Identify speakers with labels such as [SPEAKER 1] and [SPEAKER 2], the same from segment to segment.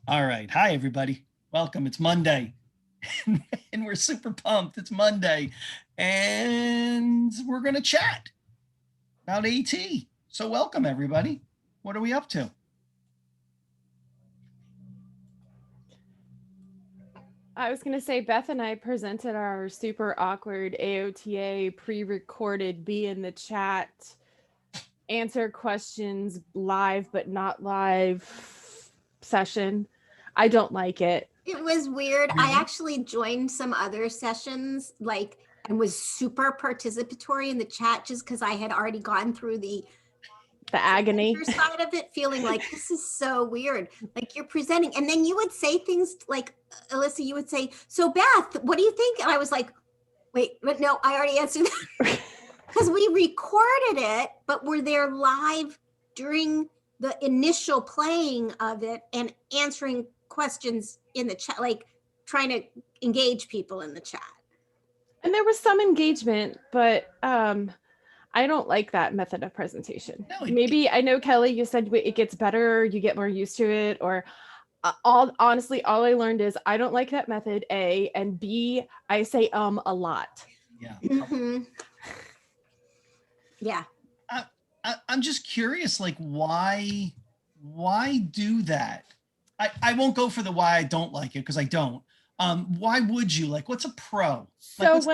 [SPEAKER 1] All right. Hi, everybody. Welcome. It's Monday. And we're super pumped. It's Monday. And we're going to chat about AT. So welcome, everybody. What are we up to?
[SPEAKER 2] I was going to say, Beth and I presented our super awkward AOTA pre-recorded be in the chat, answer questions live but not live session. I don't like it.
[SPEAKER 3] It was weird.
[SPEAKER 1] Really?
[SPEAKER 3] I actually joined some other sessions, and was super participatory in the chat just because I had already gone through the
[SPEAKER 2] agony
[SPEAKER 3] side of it, feeling like this is so weird. Like you're presenting, and then you would say things like, Alyssa, you would say, "So Beth, what do you think?" And I was like, "Wait, but no, I already answered that." Because we recorded it, but we're there live during the initial playing of it and answering questions in the chat, like trying to engage people in the chat.
[SPEAKER 2] And there was some engagement, but I don't like that method of presentation.
[SPEAKER 1] No,
[SPEAKER 2] Maybe I know, Kelly, you said it gets better, you get more used to it, or honestly, all I learned is I don't like that method, A, and B, I say a lot.
[SPEAKER 1] Yeah.
[SPEAKER 3] Mm-hmm. Yeah.
[SPEAKER 1] I'm just curious, like, why do that? I won't go for the why I don't like it, because I don't. Why would you? Like, what's a pro?
[SPEAKER 2] So
[SPEAKER 1] Like,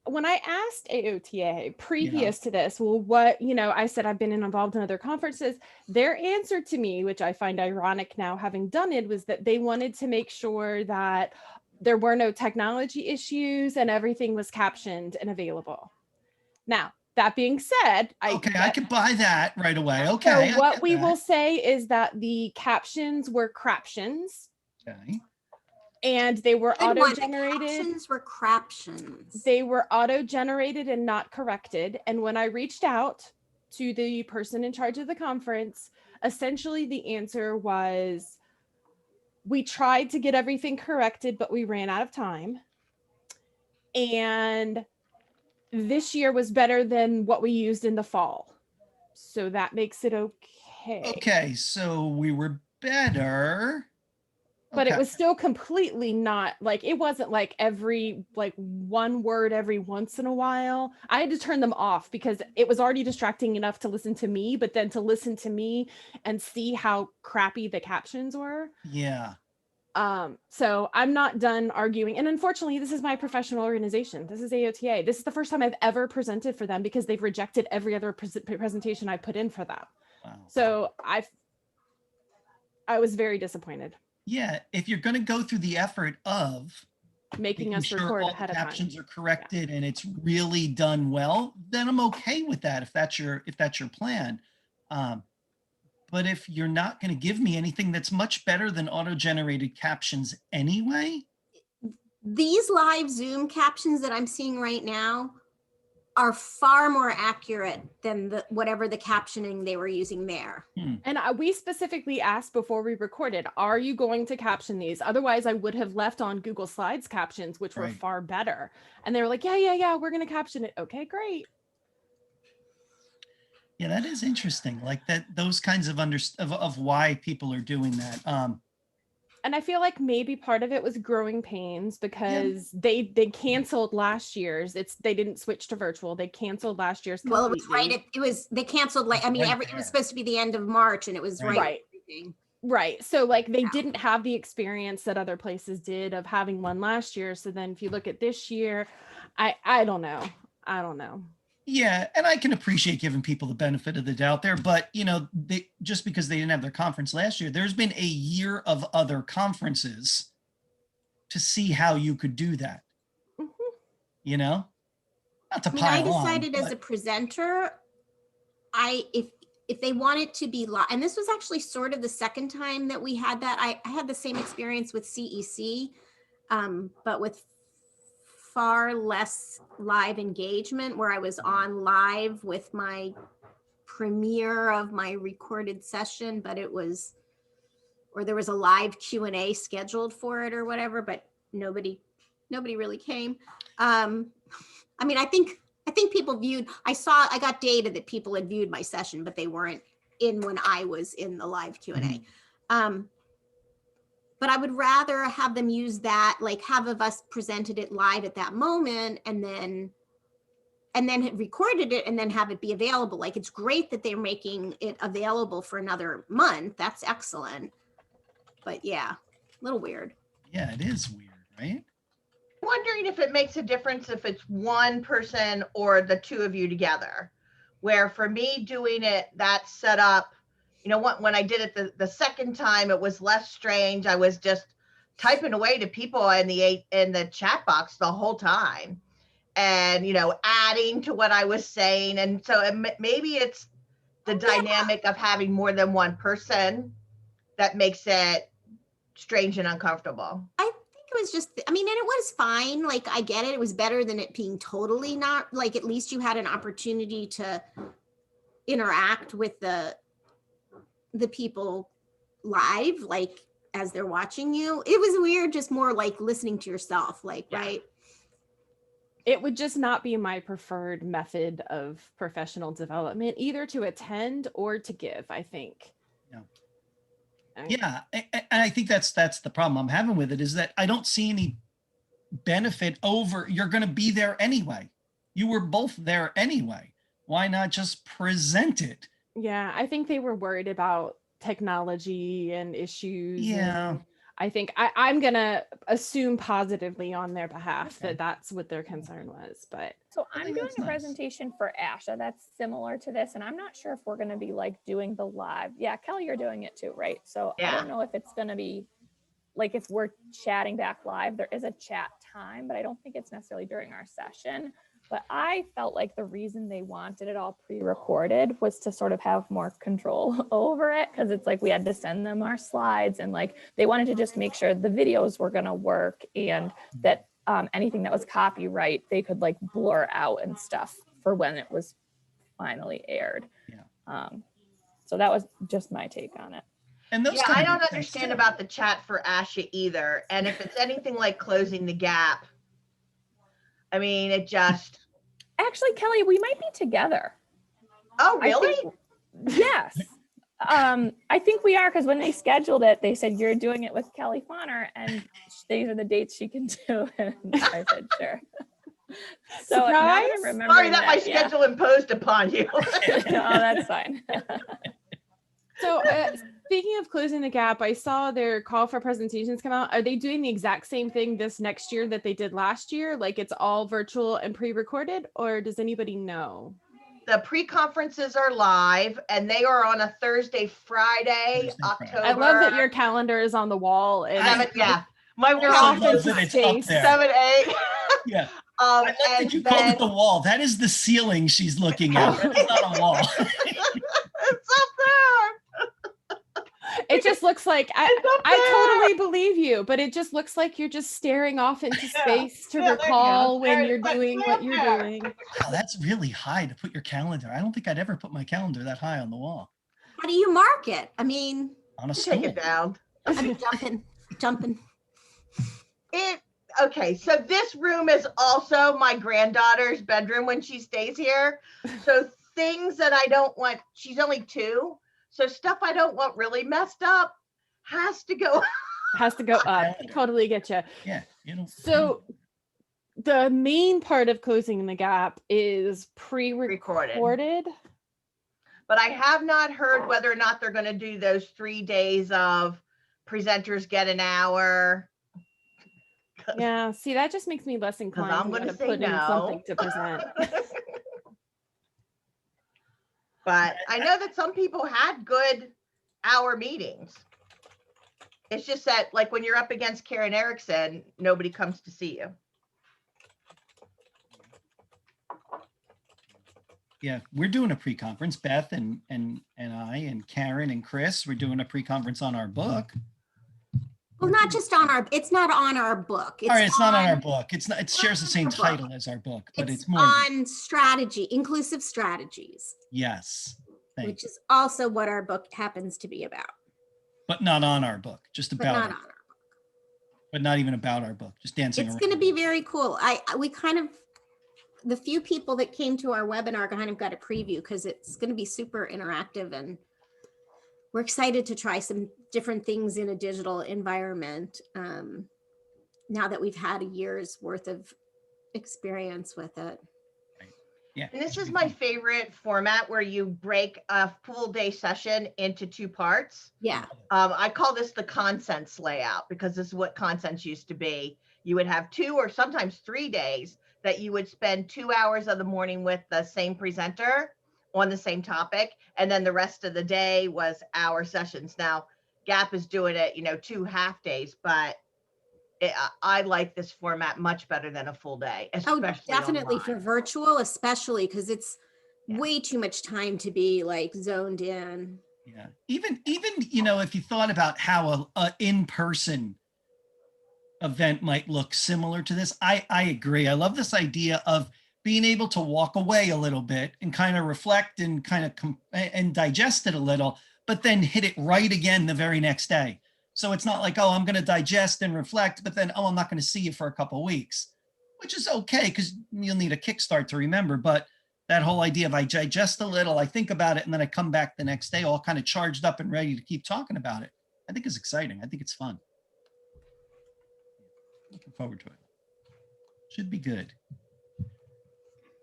[SPEAKER 2] when I asked AOTA previous to this, well, what, I said I've been involved in other conferences. Their answer to me, which I find ironic now having done it, was that they wanted to make sure that there were no technology issues and everything was captioned and available. Now, that being said,
[SPEAKER 1] I could buy that right away. Okay.
[SPEAKER 2] So what we will say is that the captions were craptions.
[SPEAKER 1] Okay.
[SPEAKER 2] And they were auto-generated.
[SPEAKER 3] The captions were craptions.
[SPEAKER 2] They were auto-generated and not corrected. And when I reached out to the person in charge of the conference, essentially the answer was, we tried to get everything corrected, but we ran out of time. And this year was better than what we used in the fall. So that makes it okay.
[SPEAKER 1] Okay, so we were better.
[SPEAKER 2] But it was still completely not, like, it wasn't like every, like, one word every once in a while. I had to turn them off because it was already distracting enough to listen to me, but then to listen to me and see how crappy the captions were.
[SPEAKER 1] Yeah.
[SPEAKER 2] So I'm not done arguing. And unfortunately, this is my professional organization. This is AOTA. This is the first time I've ever presented for them because they've rejected every other presentation I put in for them. Wow. So I was very disappointed.
[SPEAKER 1] Yeah, if you're going to go through the effort of
[SPEAKER 2] making us record ahead of time,
[SPEAKER 1] captions are corrected and it's really done well, then I'm okay with that if that's your plan. But if you're not going to give me anything that's much better than auto-generated captions anyway.
[SPEAKER 3] These live Zoom captions that I'm seeing right now are far more accurate than whatever the captioning they were using there.
[SPEAKER 2] And we specifically asked before we recorded, are you going to caption these? Otherwise, I would have left on Google Slides captions, which were far better. And they were like, yeah, we're going to caption it. Okay, great.
[SPEAKER 1] Yeah, that is interesting. Like that, those kinds of why people are doing that.
[SPEAKER 2] And I feel like maybe part of it was growing pains because they canceled last year's. They didn't switch to virtual. They canceled last year's completely.
[SPEAKER 3] Well, it was right. It was, they canceled, like, I mean, it was supposed to be the end of March and it was right.
[SPEAKER 2] Right. So like they didn't have the experience that other places did of having one last year. So then if you look at this year, I don't know.
[SPEAKER 1] Yeah, and I can appreciate giving people the benefit of the doubt there, but just because they didn't have their conference last year, there's been a year of other conferences to see how you could do that. Mm-hmm. Not to pile on.
[SPEAKER 3] I decided as a presenter, if they want it to be live, and this was actually sort of the second time that we had that. I had the same experience with CEC, but with far less live engagement, where I was on live with my premiere of my recorded session, but there was a live Q&A scheduled for it or whatever, but nobody really came. I mean, I think people viewed, I got data that people had viewed my session, but they weren't in when I was in the live Q&A. but I would rather have them use that, like have of us presented it live at that moment and then had recorded it and then have it be available. Like, it's great that they're making it available for another month. That's excellent. But yeah, a little weird.
[SPEAKER 1] Yeah, it is weird, right?
[SPEAKER 4] Wondering if it makes a difference if it's one person or the two of you together. Where for me doing it, that set up, you know what, when I did it the second time, it was less strange. I was just typing away to people in the chat box the whole time, and you know, adding to what I was saying. And so maybe it's the dynamic of having more than one person that makes it strange and uncomfortable.
[SPEAKER 3] I think it was just, I mean, and it was fine. Like, I get it. It was better than it being totally not, like, at least you had an opportunity to interact with the people live, like as they're watching you. It was weird, just more like listening to yourself, like,
[SPEAKER 4] Yeah.
[SPEAKER 3] right?
[SPEAKER 2] It would just not be my preferred method of professional development, either to attend or to give, I think.
[SPEAKER 1] Yeah, and I think that's the problem I'm having with it, is that I don't see any benefit over, you're going to be there anyway. You were both there anyway. Why not just present it?
[SPEAKER 2] Yeah, I think they were worried about technology and issues.
[SPEAKER 1] Yeah.
[SPEAKER 2] And I think I'm going to assume positively on their behalf
[SPEAKER 1] Okay.
[SPEAKER 2] that that's what their concern was. But
[SPEAKER 5] So
[SPEAKER 1] I
[SPEAKER 5] I'm
[SPEAKER 1] think
[SPEAKER 5] doing
[SPEAKER 1] that's
[SPEAKER 5] a
[SPEAKER 1] nice.
[SPEAKER 5] presentation for ASHA that's similar to this, and I'm not sure if we're going to be like doing the live. Yeah, Kelly, you're doing it too, right? So I
[SPEAKER 4] Yeah.
[SPEAKER 5] don't know if it's going to be like if we're chatting back live. There is a chat time, but I don't think it's necessarily during our session. But I felt like the reason they wanted it all pre-recorded was to sort of have more control over it, because it's like we had to send them our slides, and like they wanted to just make sure the videos were going to work, and that anything that was copyright they could like blur out and stuff for when it was finally aired.
[SPEAKER 1] Yeah.
[SPEAKER 5] So that was just my take on it.
[SPEAKER 1] And those
[SPEAKER 4] Yeah,
[SPEAKER 1] kind
[SPEAKER 4] I
[SPEAKER 1] of
[SPEAKER 4] don't
[SPEAKER 1] things
[SPEAKER 4] understand
[SPEAKER 1] too.
[SPEAKER 4] about the chat for Asha either. And if it's anything like closing the gap, I mean, it just,
[SPEAKER 5] Actually, Kelly, we might be together.
[SPEAKER 4] oh,
[SPEAKER 5] I
[SPEAKER 4] really?
[SPEAKER 5] think- yes. I think we are, because when they scheduled it, they said you're doing it with Kelly Fonner, and these are the dates she can do. And I said, sure. So now that I'm
[SPEAKER 2] Surprise?
[SPEAKER 5] remembering
[SPEAKER 4] Sorry that my
[SPEAKER 5] yeah.
[SPEAKER 4] schedule imposed upon you.
[SPEAKER 5] Oh, that's fine.
[SPEAKER 2] so speaking of closing the gap, I saw their call for presentations come out. Are they doing the exact same thing this next year that they did last year? Like it's all virtual and pre-recorded, or does anybody know?
[SPEAKER 4] The pre-conferences are live, and they are on a Thursday, Friday,
[SPEAKER 1] Thursday, Friday.
[SPEAKER 4] October.
[SPEAKER 2] I love that your calendar is on the wall. And
[SPEAKER 4] Yeah, my
[SPEAKER 2] Your
[SPEAKER 4] calendar
[SPEAKER 2] office
[SPEAKER 4] is
[SPEAKER 1] that it's up
[SPEAKER 2] space.
[SPEAKER 1] there.
[SPEAKER 4] 7, 8.
[SPEAKER 1] Yeah. I like
[SPEAKER 4] And
[SPEAKER 1] that you called
[SPEAKER 4] then
[SPEAKER 1] it the wall. That is the ceiling she's looking at. That is not a wall.
[SPEAKER 4] it's up there.
[SPEAKER 2] it just looks like
[SPEAKER 4] It's up
[SPEAKER 2] I totally believe you, but it just looks like you're just staring off into space to
[SPEAKER 4] Yeah, there you go.
[SPEAKER 2] recall when
[SPEAKER 4] There-
[SPEAKER 2] you're
[SPEAKER 4] but
[SPEAKER 2] doing
[SPEAKER 4] it's
[SPEAKER 2] what
[SPEAKER 4] up
[SPEAKER 2] you're
[SPEAKER 4] there.
[SPEAKER 2] doing.
[SPEAKER 1] Wow, that's really high to put your calendar. I don't think I'd ever put my calendar that high on the wall.
[SPEAKER 3] How do you mark it? I mean,
[SPEAKER 1] On a
[SPEAKER 4] Take
[SPEAKER 1] stool.
[SPEAKER 4] it down.
[SPEAKER 3] I'm jumping.
[SPEAKER 4] Okay, so this room is also my granddaughter's bedroom when she stays here. So things that I don't want, she's only 2, so stuff I don't want really messed up has to go.
[SPEAKER 2] Has to go up. Totally get you.
[SPEAKER 1] Yeah. You know.
[SPEAKER 2] So the main part of closing the gap is
[SPEAKER 4] Recorded.
[SPEAKER 2] pre-recorded.
[SPEAKER 4] But I have not heard whether or not they're going to do those 3 days of presenters get an hour.
[SPEAKER 2] Yeah, see, that just makes me less inclined
[SPEAKER 4] I'm
[SPEAKER 2] to
[SPEAKER 4] gonna
[SPEAKER 2] want to
[SPEAKER 4] say
[SPEAKER 2] put in
[SPEAKER 4] no.
[SPEAKER 2] something to present.
[SPEAKER 4] But I know that some people had good hour meetings. It's just that, like, when you're up against Karen Erickson, nobody comes to see you.
[SPEAKER 1] Yeah, we're doing a pre-conference. Beth and I and Karen and Chris, we're doing a pre-conference on our book.
[SPEAKER 3] Well, not just on our, it's not on our book.
[SPEAKER 1] All right, it's not on our book. It's not. It shares the same
[SPEAKER 3] our book.
[SPEAKER 1] title as our book, but it's more.
[SPEAKER 3] on strategy, inclusive strategies,
[SPEAKER 1] Yes, thank
[SPEAKER 3] which
[SPEAKER 1] you.
[SPEAKER 3] is also what our book happens to be about,
[SPEAKER 1] But not on our book. Just
[SPEAKER 3] but
[SPEAKER 1] about.
[SPEAKER 3] not
[SPEAKER 1] It,
[SPEAKER 3] on our book.
[SPEAKER 1] but not even about our book. Just dancing
[SPEAKER 3] It's
[SPEAKER 1] around.
[SPEAKER 3] going to be very cool. We kind of, the few people that came to our webinar kind of got a preview because it's going to be super interactive and we're excited to try some different things in a digital environment now that we've had a year's worth of experience with it.
[SPEAKER 1] Yeah.
[SPEAKER 4] And this
[SPEAKER 1] should
[SPEAKER 4] is
[SPEAKER 1] be
[SPEAKER 4] my
[SPEAKER 1] fun.
[SPEAKER 4] favorite format where you break a full day session into 2 parts.
[SPEAKER 3] Yeah.
[SPEAKER 4] I call this the consents layout because this is what consents used to be. You would have 2 or sometimes 3 days that you would spend 2 hours of the morning with the same presenter on the same topic. And then the rest of the day was our sessions. Now, Gap is doing it, 2 half days, but I like this format much better than a full day, especially
[SPEAKER 3] Definitely
[SPEAKER 4] online.
[SPEAKER 3] for virtual, especially because it's
[SPEAKER 4] Yeah.
[SPEAKER 3] way too much time to be like zoned in.
[SPEAKER 1] Yeah. Even, if you thought about how a in-person event might look similar to this, I agree. I love this idea of being able to walk away a little bit and kind of reflect and kind of and digest it a little, but then hit it right again the very next day. So it's not like, oh, I'm going to digest and reflect, but then, oh, I'm not going to see you for a couple of weeks, which is okay because you'll need a kickstart to remember. But that whole idea of I digest a little, I think about it, and then I come back the next day all kind of charged up and ready to keep talking about it, I think is exciting. I think it's fun. Looking forward to it. Should be good.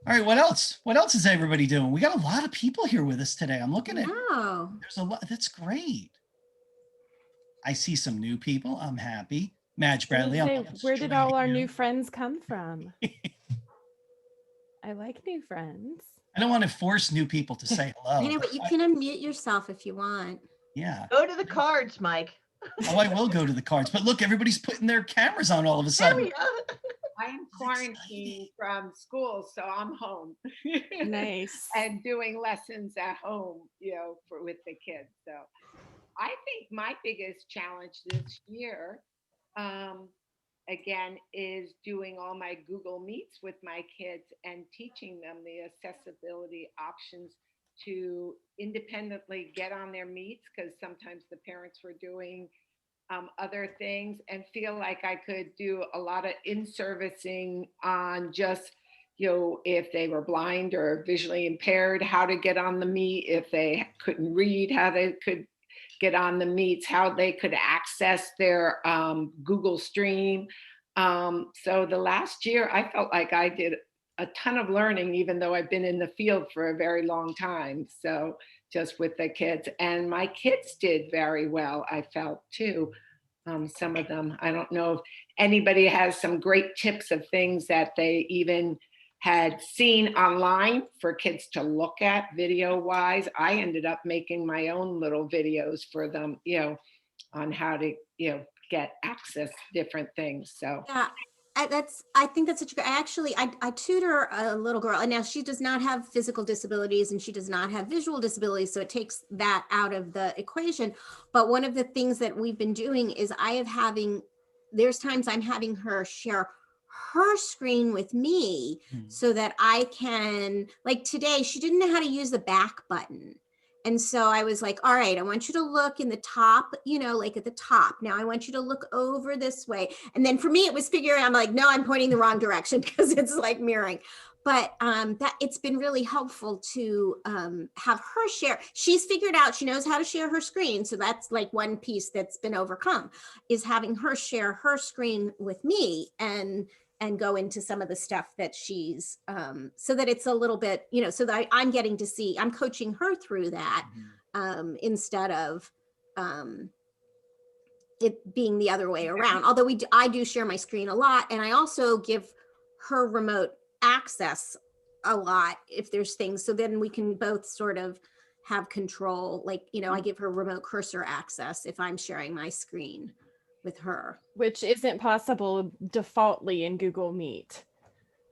[SPEAKER 1] All right, what else? What else is everybody doing? We got a lot of people here with us today. I'm looking at,
[SPEAKER 3] Oh,
[SPEAKER 1] there's a lot. That's great. I see some new people. I'm happy. Madge Bradley.
[SPEAKER 2] Where did all our new friends come from? I like new friends.
[SPEAKER 1] I don't want to force new people to say hello.
[SPEAKER 3] I know, but you can unmute yourself if you want.
[SPEAKER 1] Yeah.
[SPEAKER 4] Go to the cards, Mike.
[SPEAKER 1] Oh, I will go to the cards. But look, everybody's putting their cameras on all of a
[SPEAKER 4] There
[SPEAKER 1] sudden.
[SPEAKER 4] we go.
[SPEAKER 6] I am quarantined from school, so I'm home.
[SPEAKER 2] Nice.
[SPEAKER 6] And doing lessons at home, with the kids. So I think my biggest challenge this year, again, is doing all my Google Meets with my kids and teaching them the accessibility options to independently get on their meets, because sometimes the parents were doing other things, and feel like I could do a lot of in-servicing on just, if they were blind or visually impaired, how to get on the meet, if they couldn't read, how they could get on the meets, how they could access their Google Stream. So the last year, I felt like I did a ton of learning, even though I've been in the field for a very long time. So just with the kids, and my kids did very well, I felt too. Some of them, I don't know if anybody has some great tips of things that they even had seen online for kids to look at video wise. I ended up making my own little videos for them, on how to, get access to different things. So
[SPEAKER 3] Yeah, I think that's such a great, I tutor a little girl, and now she does not have physical disabilities and she does not have visual disabilities. So it takes that out of the equation. But one of the things that we've been doing is there's times I'm having her share her screen with me so that I can, like today, she didn't know how to use the back button. And so I was like, all right, I want you to look in the top, like at the top. Now I want you to look over this way. And then for me, it was figuring, I'm like, no, I'm pointing the wrong direction because it's like mirroring. But that it's been really helpful to have her share. She's figured out, she knows how to share her screen. So that's like one piece that's been overcome, is having her share her screen with me and go into some of the stuff that she's, so that it's a little bit, so that I'm getting to see, I'm coaching her through that instead of it being the other way around. Although I do share my screen a lot, and I also give her remote access a lot if there's things, so then we can both sort of have control. Like, I give her remote cursor access if I'm sharing my screen with her,
[SPEAKER 2] which isn't possible defaultly in Google Meet.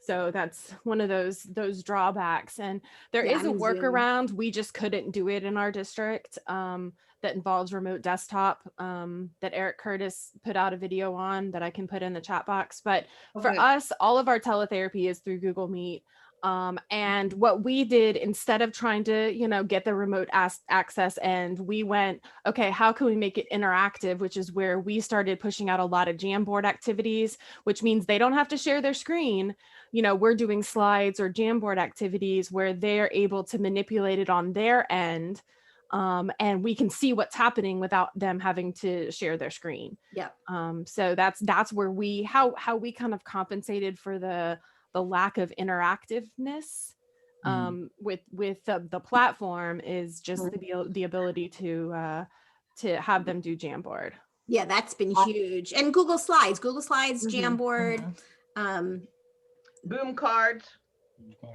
[SPEAKER 2] So that's one of those drawbacks. And there is a workaround. We just couldn't do it in our district that involves remote desktop that Eric Curtis put out a video on that I can put in the chat box. But for us, all of our teletherapy is through Google Meet. And what we did, instead of trying to, get the remote access, and we went, okay, how can we make it interactive, which is where we started pushing out a lot of Jamboard activities, which means they don't have to share their screen. We're doing slides or Jamboard activities where they're able to manipulate it on their end. and we can see what's happening without them having to share their screen.
[SPEAKER 3] Yep.
[SPEAKER 2] So that's where how we kind of compensated for the lack of interactiveness with the platform is just the ability to have them do Jamboard.
[SPEAKER 3] Yeah, that's been huge. And Google Slides, Jamboard,
[SPEAKER 4] Boom cards.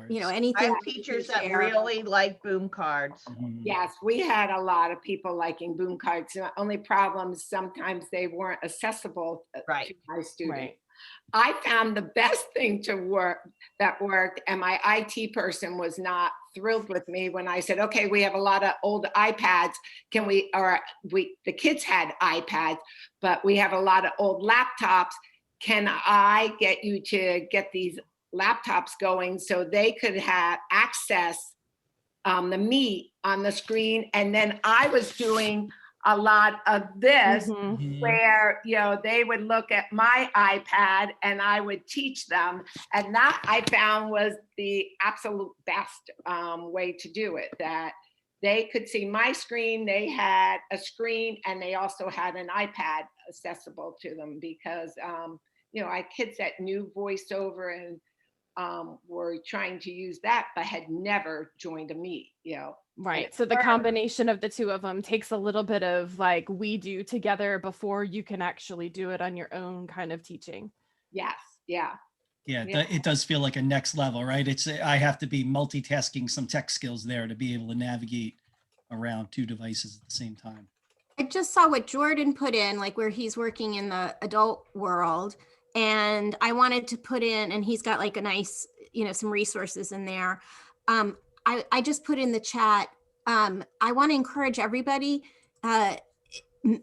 [SPEAKER 3] you know,
[SPEAKER 4] I
[SPEAKER 3] anything.
[SPEAKER 4] have
[SPEAKER 3] that you
[SPEAKER 4] teachers
[SPEAKER 3] can
[SPEAKER 4] that
[SPEAKER 3] share.
[SPEAKER 4] really like boom cards.
[SPEAKER 6] Yes, we had a lot of people liking boom cards. The only problem is sometimes they weren't accessible
[SPEAKER 4] Right.
[SPEAKER 6] to my students.
[SPEAKER 2] Right.
[SPEAKER 6] I found the best thing that worked, and my IT person was not thrilled with me when I said, okay, we have a lot of old iPads. The kids had iPads, but we have a lot of old laptops. Can I get you to get these laptops going so they could have access the Meet on the screen? And then I was doing a lot of this where, you know, they would look at my iPad and I would teach them. And that I found was the absolute best way to do it, that they could see my screen, they had a screen, and they also had an iPad accessible to them because, you know, I had kids that knew VoiceOver and were trying to use that, but had never joined a Meet, you know.
[SPEAKER 2] Right. So the combination of the two of them takes a little bit of like we do together before you can actually do it on your own kind of teaching.
[SPEAKER 6] Yes. Yeah.
[SPEAKER 1] Yeah, it does feel like a next level, right? I have to be multitasking some tech skills there to be able to navigate around two devices at the same time.
[SPEAKER 3] I just saw what Jordan put in, like where he's working in the adult world. And I wanted to put in, and he's got like a nice, you know, some resources in there. I just put in the chat. I want to encourage everybody,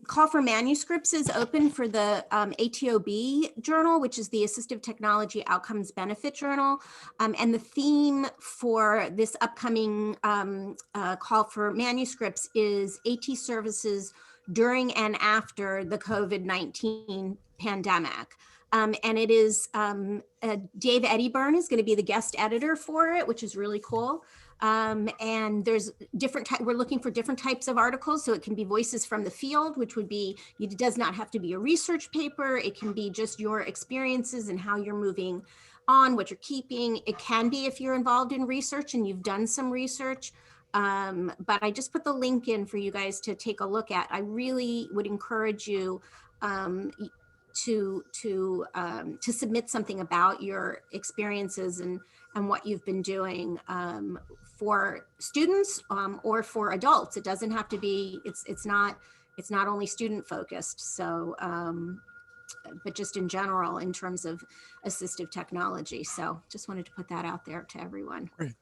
[SPEAKER 3] call for manuscripts is open for the ATOB journal, which is the Assistive Technology Outcomes Benefit Journal. And the theme for this upcoming call for manuscripts is AT services during and after the COVID-19 pandemic. And it is Dave Eddyburn is going to be the guest editor for it, which is really cool. And there's we're looking for different types of articles. So it can be voices from the field, which would be, it does not have to be a research paper. It can be just your experiences and how you're moving on, what you're keeping. It can be if you're involved in research and you've done some research. But I just put the link in for you guys to take a look at. I really would encourage you to submit something about your experiences and what you've been doing for students or for adults. It doesn't have to be, it's not only student focused. So, but just in general, in terms of assistive technology. So just wanted to put that out there to everyone.
[SPEAKER 7] Great.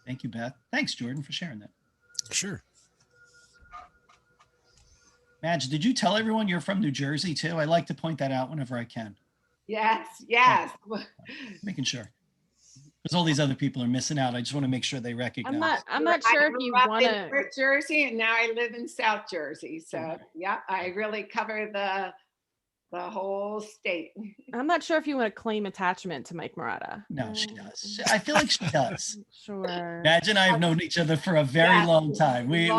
[SPEAKER 1] Thank you, Beth. Thanks, Jordan, for sharing that.
[SPEAKER 7] Sure.
[SPEAKER 1] Madge, did you tell everyone you're from New Jersey too? I like to point that out whenever I can.
[SPEAKER 6] Yes. Yes.
[SPEAKER 1] Making sure. Because all these other people are missing out. I just want to make sure they recognize.
[SPEAKER 2] I'm not sure if you want to.
[SPEAKER 6] North Jersey, and now I live in South Jersey. So yeah, I really cover the whole state.
[SPEAKER 2] I'm not sure if you want to claim attachment to Mike Murata.
[SPEAKER 1] No, she does. I feel like she does.
[SPEAKER 2] Sure.
[SPEAKER 1] Madge and I have known each other for a very long time. We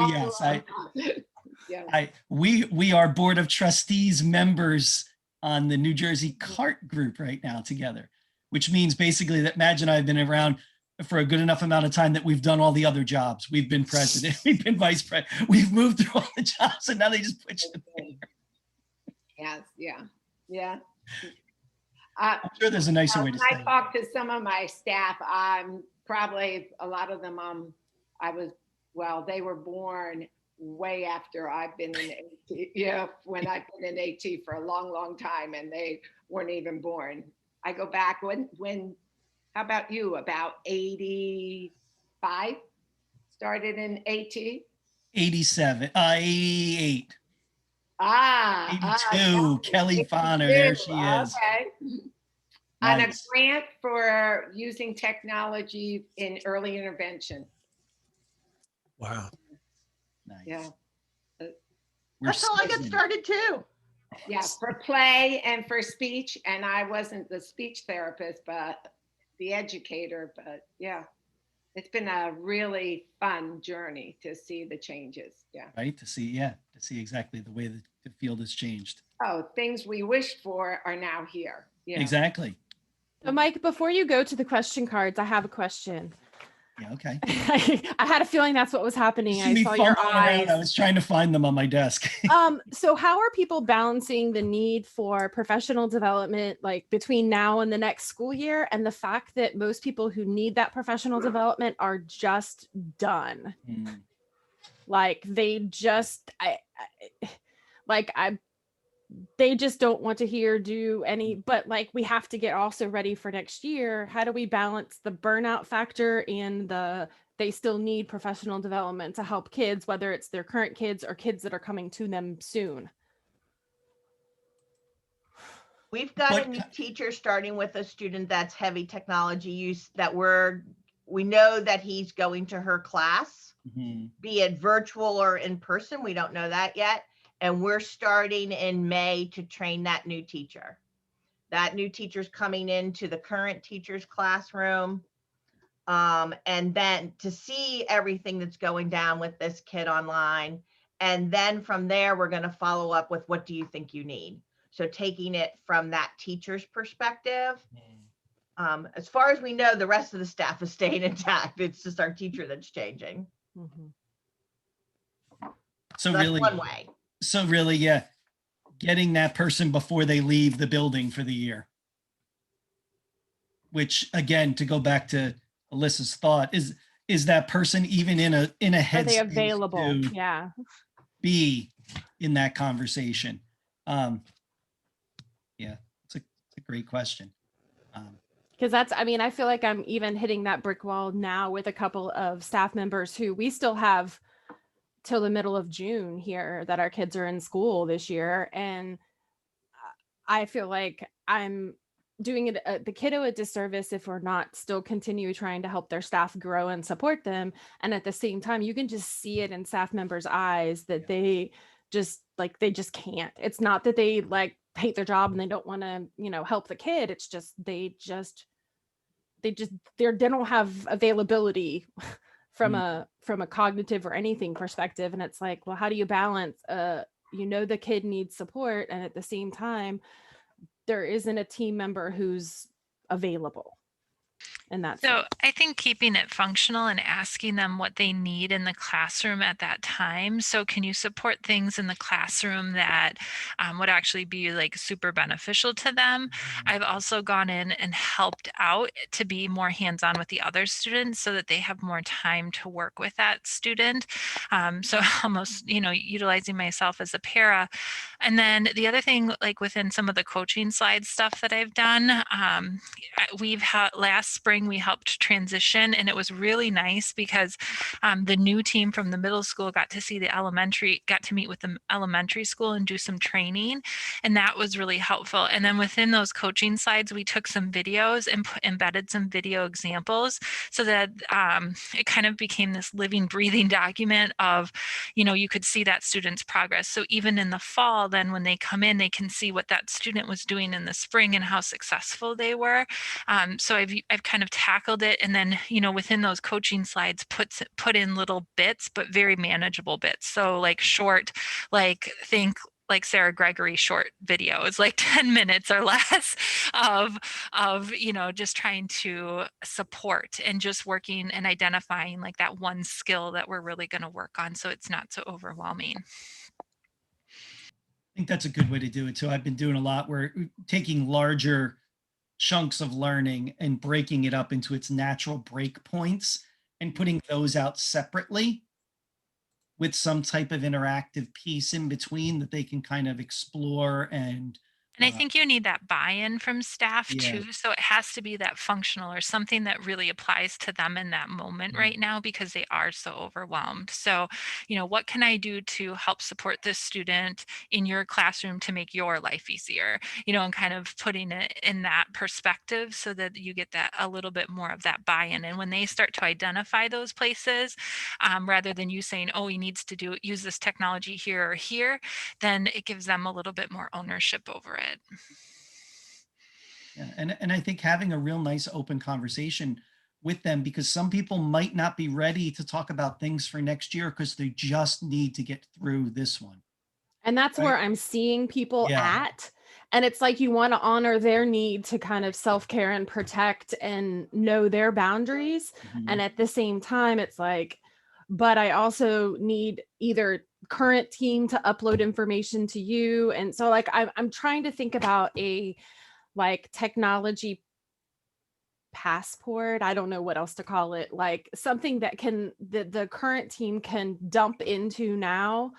[SPEAKER 1] are Board of Trustees members on the New Jersey CART group right now together, which means basically that Madge and I have been around for a good enough amount of time that we've done all the other jobs. We've been president, we've been vice president, we've moved through all the jobs, and now they just put you there.
[SPEAKER 6] Yes, yeah.
[SPEAKER 1] I'm sure there's a nicer way to say it.
[SPEAKER 6] I talked to some of my staff. Probably a lot of them. They were born way after I've been in AT. Yeah, when I've been in AT for a long, long time, and they weren't even born. I go back when. How about you? About 85. Started in AT.
[SPEAKER 1] 87, 88. 82. Kelly Fonner, there she is.
[SPEAKER 6] Okay.
[SPEAKER 1] Nice.
[SPEAKER 6] On a grant for using technology in early intervention.
[SPEAKER 7] Wow.
[SPEAKER 1] Nice.
[SPEAKER 6] Yeah.
[SPEAKER 4] That's how I got started too.
[SPEAKER 6] Yeah, for play and for speech. And I wasn't the speech therapist, but the educator. But yeah. It's been a really fun journey to see the changes. Yeah.
[SPEAKER 1] Right. To see exactly the way that the field has changed.
[SPEAKER 6] Oh, things we wished for are now here. Yeah.
[SPEAKER 1] Exactly.
[SPEAKER 2] So Mike, before you go to the question cards, I have a question.
[SPEAKER 1] Yeah. Okay.
[SPEAKER 2] I had a feeling that's what was happening.
[SPEAKER 1] You see
[SPEAKER 2] I
[SPEAKER 1] me
[SPEAKER 2] saw your
[SPEAKER 1] fumbling around. I
[SPEAKER 2] eyes.
[SPEAKER 1] was trying to find them on my desk.
[SPEAKER 2] So how are people balancing the need for professional development, like between now and the next school year, and the fact that most people who need that professional development are just done?
[SPEAKER 1] Mm.
[SPEAKER 2] Like they just, they just don't want to do any, but like we have to get also ready for next year. How do we balance the burnout factor and they still need professional development to help kids, whether it's their current kids or kids that are coming to them soon?
[SPEAKER 4] We've got a new teacher starting with a student that's heavy technology use that we know that he's going to her class, be it virtual or in person. We don't know that yet. And we're starting in May to train that new teacher. That new teacher's coming into the current teacher's classroom. And then to see everything that's going down with this kid online. And then from there, we're going to follow up with what do you think you need? So taking it from that teacher's perspective. As far as we know, the rest of the staff is staying intact. It's just our teacher that's changing.
[SPEAKER 1] So
[SPEAKER 4] that's
[SPEAKER 1] really,
[SPEAKER 4] one way.
[SPEAKER 1] So really, yeah, getting that person before they leave the building for the year. Which again, to go back to Alyssa's thought, is that person even in a headspace? Are they
[SPEAKER 2] available? Yeah.
[SPEAKER 1] Be in that conversation. Yeah, it's a great question.
[SPEAKER 2] Because I feel like I'm even hitting that brick wall now with a couple of staff members who we still have till the middle of June here that our kids are in school this year. And I feel like I'm doing it the kiddo a disservice if we're not still continue trying to help their staff grow and support them. And at the same time, you can just see it in staff members' eyes that they just can't. It's not that they like hate their job and they don't want to, help the kid. It's just they don't have availability from a cognitive or anything perspective. And it's like, well, how do you balance the kid needs support, and at the same time there isn't a team member who's available? And that's
[SPEAKER 8] so I think keeping it functional and asking them what they need in the classroom at that time. So can you support things in the classroom that would actually be like super beneficial to them? I've also gone in and helped out to be more hands-on with the other students so that they have more time to work with that student. So almost, utilizing myself as a para. And then the other thing, like within some of the coaching slide stuff that I've done, we've had last spring, we helped transition, and it was really nice because the new team from the middle school got to meet with the elementary school and do some training. And that was really helpful. And then within those coaching slides, we took some videos and embedded some video examples so that it kind of became this living, breathing document of, you could see that student's progress. So even in the fall, then when they come in, they can see what that student was doing in the spring and how successful they were. So I've kind of tackled it, and then within those coaching slides put in little bits, but very manageable bits. So like short, think like Sarah Gregory short videos, like 10 minutes or less of just trying to support and just working and identifying like that one skill that we're really going to work on, so it's not so overwhelming.
[SPEAKER 1] I think that's a good way to do it too. I've been doing a lot where taking larger chunks of learning and breaking it up into its natural break points and putting those out separately with some type of interactive piece in between that they can kind of explore. And
[SPEAKER 8] I think you need that buy-in from staff too. So it has to be that functional or something that really applies to them in that moment right now, because they are so overwhelmed. So, what can I do to help support this student in your classroom to make your life easier, and kind of putting it in that perspective so that you get that a little bit more of that buy-in. And when they start to identify those places, rather than you saying, oh, he needs to use this technology here or here, then it gives them a little bit more ownership over it.
[SPEAKER 1] Yeah, and I think having a real nice open conversation with them, because some people might not be ready to talk about things for next year because they just need to get through this one.
[SPEAKER 2] And that's
[SPEAKER 1] Right.
[SPEAKER 2] where I'm seeing people
[SPEAKER 1] Yeah.
[SPEAKER 2] at. And it's like you want to honor their need to kind of self-care and protect and know their boundaries.
[SPEAKER 1] Mhm.
[SPEAKER 2] And at the same time, it's like, but I also need either current team to upload information to you. And so like I'm trying to think about a like technology passport. I don't know what else to call it, like something that can the current team can dump into now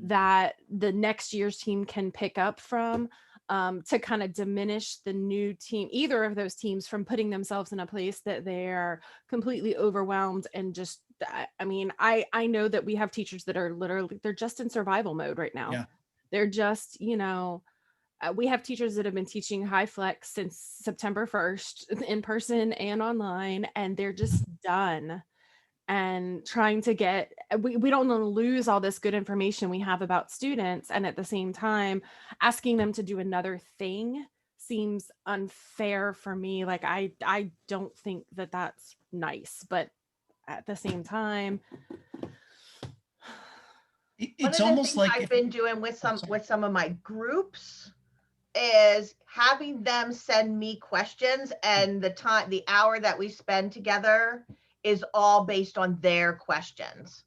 [SPEAKER 2] that the next year's team can pick up from, to kind of diminish the new team, either of those teams, from putting themselves in a place that they're completely overwhelmed and just I mean, I know that we have teachers that are literally, they're just in survival mode right now.
[SPEAKER 1] Yeah.
[SPEAKER 2] They're just, we have teachers that have been teaching high flex since September 1st in person and online, and they're just done and trying to get, we don't want to lose all this good information we have about students. And at the same time, asking them to do another thing seems unfair for me. Like, I don't think that that's nice, but at the same time,
[SPEAKER 1] It's
[SPEAKER 4] One of the
[SPEAKER 1] almost
[SPEAKER 4] things
[SPEAKER 1] like
[SPEAKER 4] I've
[SPEAKER 1] if,
[SPEAKER 4] been doing with some of my groups is having them send me questions, and the hour that we spend together is all based on their questions.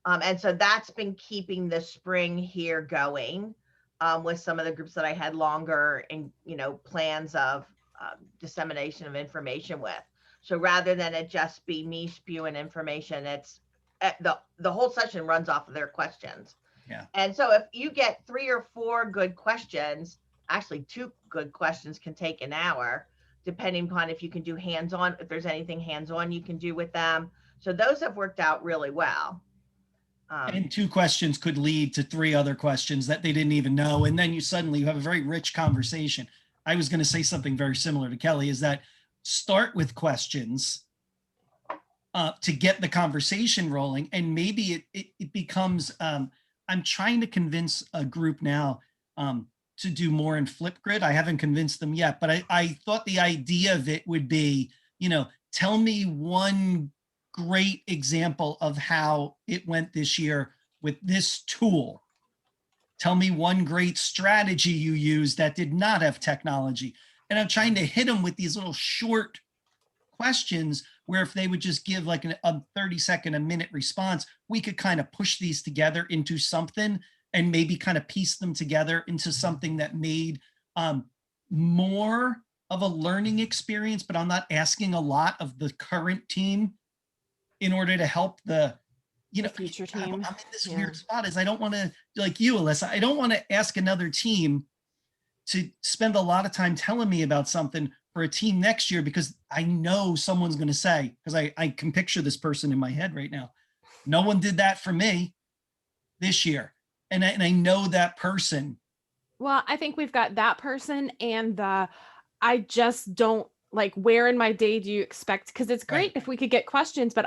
[SPEAKER 4] And so that's been keeping the spring here going, with some of the groups that I had longer and, plans of dissemination of information with. So rather than it just be me spewing information, it's the whole session runs off of their questions.
[SPEAKER 1] Yeah.
[SPEAKER 4] And so if you get 3 or 4 good questions, actually 2 good questions can take an hour, depending upon if you can do hands-on, if there's anything hands-on you can do with them. So those have worked out really well.
[SPEAKER 1] and 2 questions could lead to 3 other questions that they didn't even know. And then you suddenly have a very rich conversation. I was going to say something very similar to Kelly, is that start with questions to get the conversation rolling. And maybe it becomes, I'm trying to convince a group now to do more in Flipgrid. I haven't convinced them yet, but I thought the idea of it would be, tell me one great example of how it went this year with this tool. Tell me one great strategy you used that did not have technology. And I'm trying to hit them with these little short questions where if they would just give like a 30-second, a minute response, we could kind of push these together into something and maybe kind of piece them together into something that made more of a learning experience. But I'm not asking a lot of the current team in order to help the
[SPEAKER 2] future
[SPEAKER 1] God,
[SPEAKER 2] team.
[SPEAKER 1] I'm in this weird spot, is I don't want to, like you, Alyssa, I don't want to ask another team to spend a lot of time telling me about something for a team next year, because I know someone's going to say, because I can picture this person in my head right now, no one did that for me this year. And I know that person.
[SPEAKER 2] Well, I think we've got that person and I just don't, like, where in my day do you expect? Because it's great
[SPEAKER 1] Right.
[SPEAKER 2] if we could get questions, but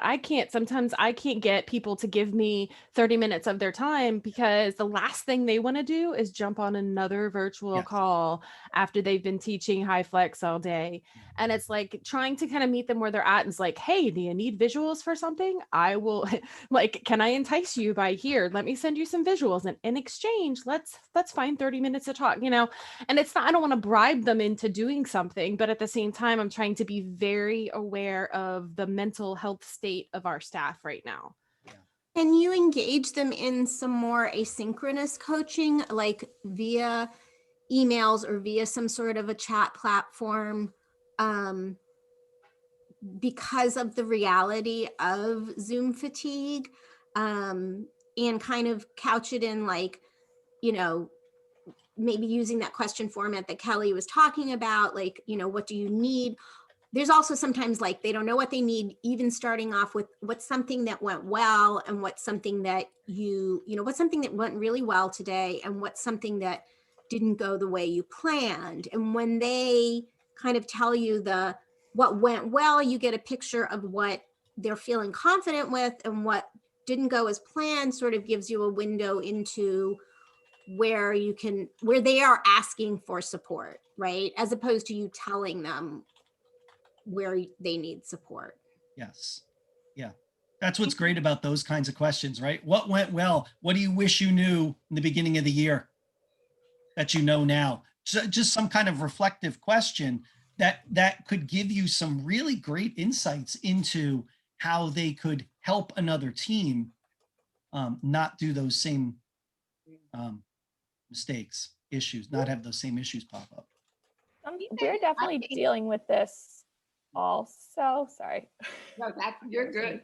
[SPEAKER 2] sometimes I can't get people to give me 30 minutes of their time, because the last thing they want to do is jump on another virtual
[SPEAKER 1] Yes.
[SPEAKER 2] call after they've been teaching high flex all day. And it's like trying to kind of meet them where they're at. And it's like, hey, do you need visuals for something? I will like, can I entice you by here? Let me send you some visuals, and in exchange, let's find 30 minutes to talk, and it's not, I don't want to bribe them into doing something, but at the same time, I'm trying to be very aware of the mental health state of our staff right now.
[SPEAKER 3] Can you engage them in some more asynchronous coaching, like via emails or via some sort of a chat platform, because of the reality of Zoom fatigue, and kind of couch it in, like, maybe using that question format that Kelly was talking about, like, what do you need? There's also sometimes, like, they don't know what they need, even starting off with what's something that went well, and what's something that what's something that went really well today, and what's something that didn't go the way you planned. And when they kind of tell you what went well, you get a picture of what they're feeling confident with, and what didn't go as planned sort of gives you a window into where they are asking for support, right? As opposed to you telling them where they need support.
[SPEAKER 1] Yes. Yeah. That's what's great about those kinds of questions, right? What went well? What do you wish you knew in the beginning of the year that you know now? So just some kind of reflective question that could give you some really great insights into how they could help another team not do those same mistakes, issues, not have those same issues pop up.
[SPEAKER 5] We're definitely dealing with this also. Sorry.
[SPEAKER 6] No, you're good.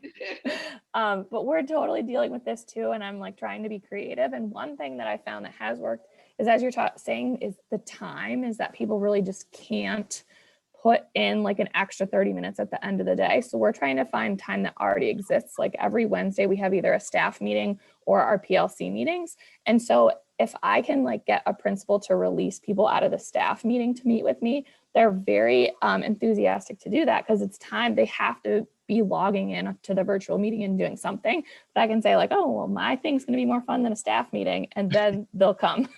[SPEAKER 5] But we're totally dealing with this too. And I'm like trying to be creative. And one thing that I found that has worked is, as you're saying, is the time is that people really just can't put in like an extra 30 minutes at the end of the day. So we're trying to find time that already exists. Like every Wednesday, we have either a staff meeting or our PLC meetings. And so if I can like get a principal to release people out of the staff meeting to meet with me, they're very enthusiastic to do that because it's time. They have to be logging in to the virtual meeting and doing something. But I can say like, oh, well, my thing's going to be more fun than a staff meeting. And then they'll come.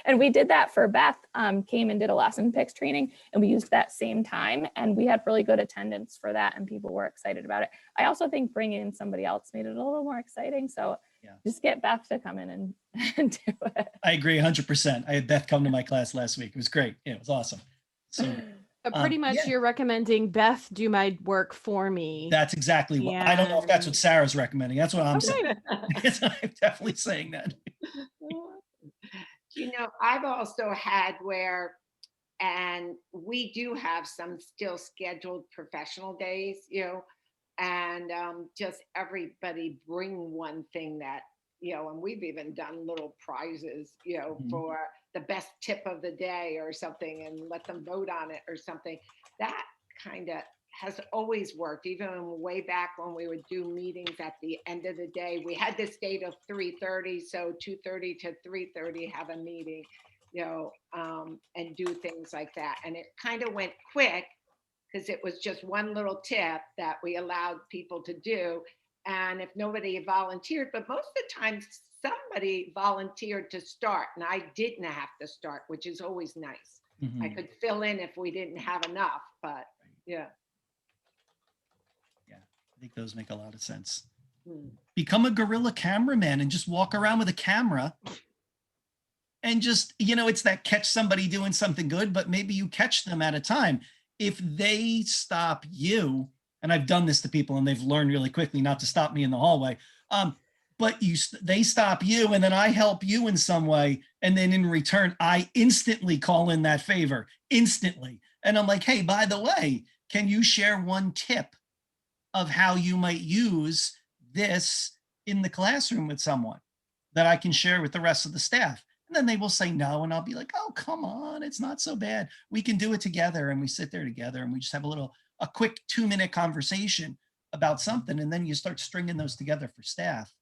[SPEAKER 5] And we did that for Beth, came and did a lesson picks training, and we used that same time. And we had really good attendance for that. And people were excited about it. I also think bringing in somebody else made it a little more exciting. So just get Beth to come in and do it.
[SPEAKER 1] I agree 100%. I had Beth come to my class last week. It was great. Yeah, it was awesome. So
[SPEAKER 2] pretty much you're recommending Beth do my work for me.
[SPEAKER 1] That's exactly what, I don't know if that's what Sarah's recommending. That's what I'm saying. I'm definitely saying that.
[SPEAKER 6] You know, I've also had where, and we do have some still scheduled professional days, you know, and just everybody bring one thing that, you know, and we've even done little prizes, you know, for the best tip of the day or something, and let them vote on it or something. That kind of has always worked, even way back when we would do meetings at the end of the day. We had this date of 3:30, so 2:30 to 3:30 have a meeting, you know, and do things like that. And it kind of went quick because it was just one little tip that we allowed people to do. And if nobody volunteered, but most of the time somebody volunteered to start, and I didn't have to start, which is always nice. I could fill in if we didn't have enough, but yeah.
[SPEAKER 1] Yeah, I think those make a lot of sense. Become a guerrilla cameraman and just walk around with a camera and just, you know, it's that catch somebody doing something good, but maybe you catch them at a time. If they stop you, and I've done this to people and they've learned really quickly not to stop me in the hallway, but they stop you and then I help you in some way. And then in return, I instantly call in that favor, instantly. And I'm like, hey, by the way, can you share one tip of how you might use this in the classroom with someone that I can share with the rest of the staff? And then they will say no. And I'll be like, oh, come on, it's not so bad. We can do it together. And we sit there together and we just have a quick 2-minute conversation about something. And then you start stringing those together for staff.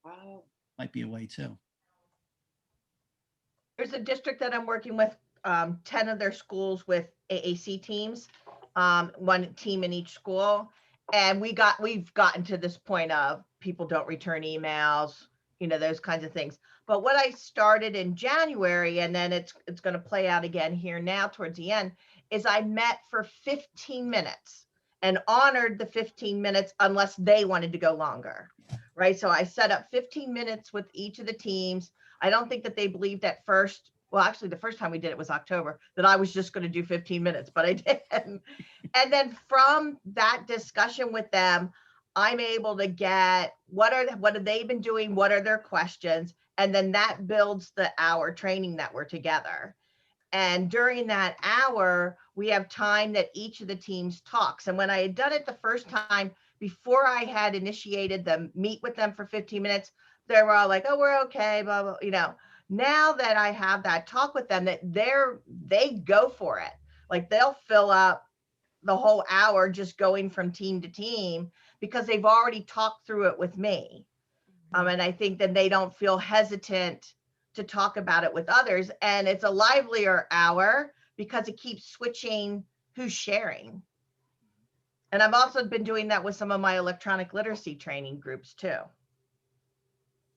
[SPEAKER 6] Wow.
[SPEAKER 1] Might be a way too.
[SPEAKER 4] There's a district that I'm working with, 10 of their schools with AAC teams, one team in each school. And we've gotten to this point of people don't return emails, you know, those kinds of things. But what I started in January, and then it's going to play out again here now towards the end, is I met for 15 minutes and honored the 15 minutes unless they wanted to go longer, right? So I set up 15 minutes with each of the teams. I don't think that they believed at first, well, actually the first time we did it was October, that I was just going to do 15 minutes, but I didn't. And then from that discussion with them, I'm able to get what have they been doing? What are their questions? And then that builds the hour training that we're together. And during that hour, we have time that each of the teams talks. And when I had done it the first time, before I had initiated them, meet with them for 15 minutes, they were all like, oh, we're okay, blah, blah, you know. Now that I have that talk with them, that they go for it. Like they'll fill up the whole hour just going from team to team because they've already talked through it with me. And I think that they don't feel hesitant to talk about it with others. And it's a livelier hour because it keeps switching who's sharing. And I've also been doing that with some of my electronic literacy training groups too.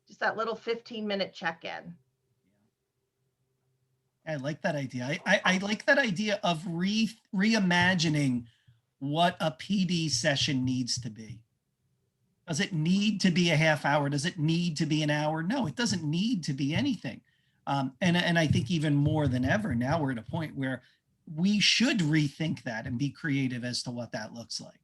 [SPEAKER 4] Just that little 15-minute check-in.
[SPEAKER 1] I like that idea. I like that idea of reimagining what a PD session needs to be. Does it need to be a half hour? Does it need to be an hour? No, it doesn't need to be anything. And I think even more than ever, now we're at a point where we should rethink that and be creative as to what that looks like.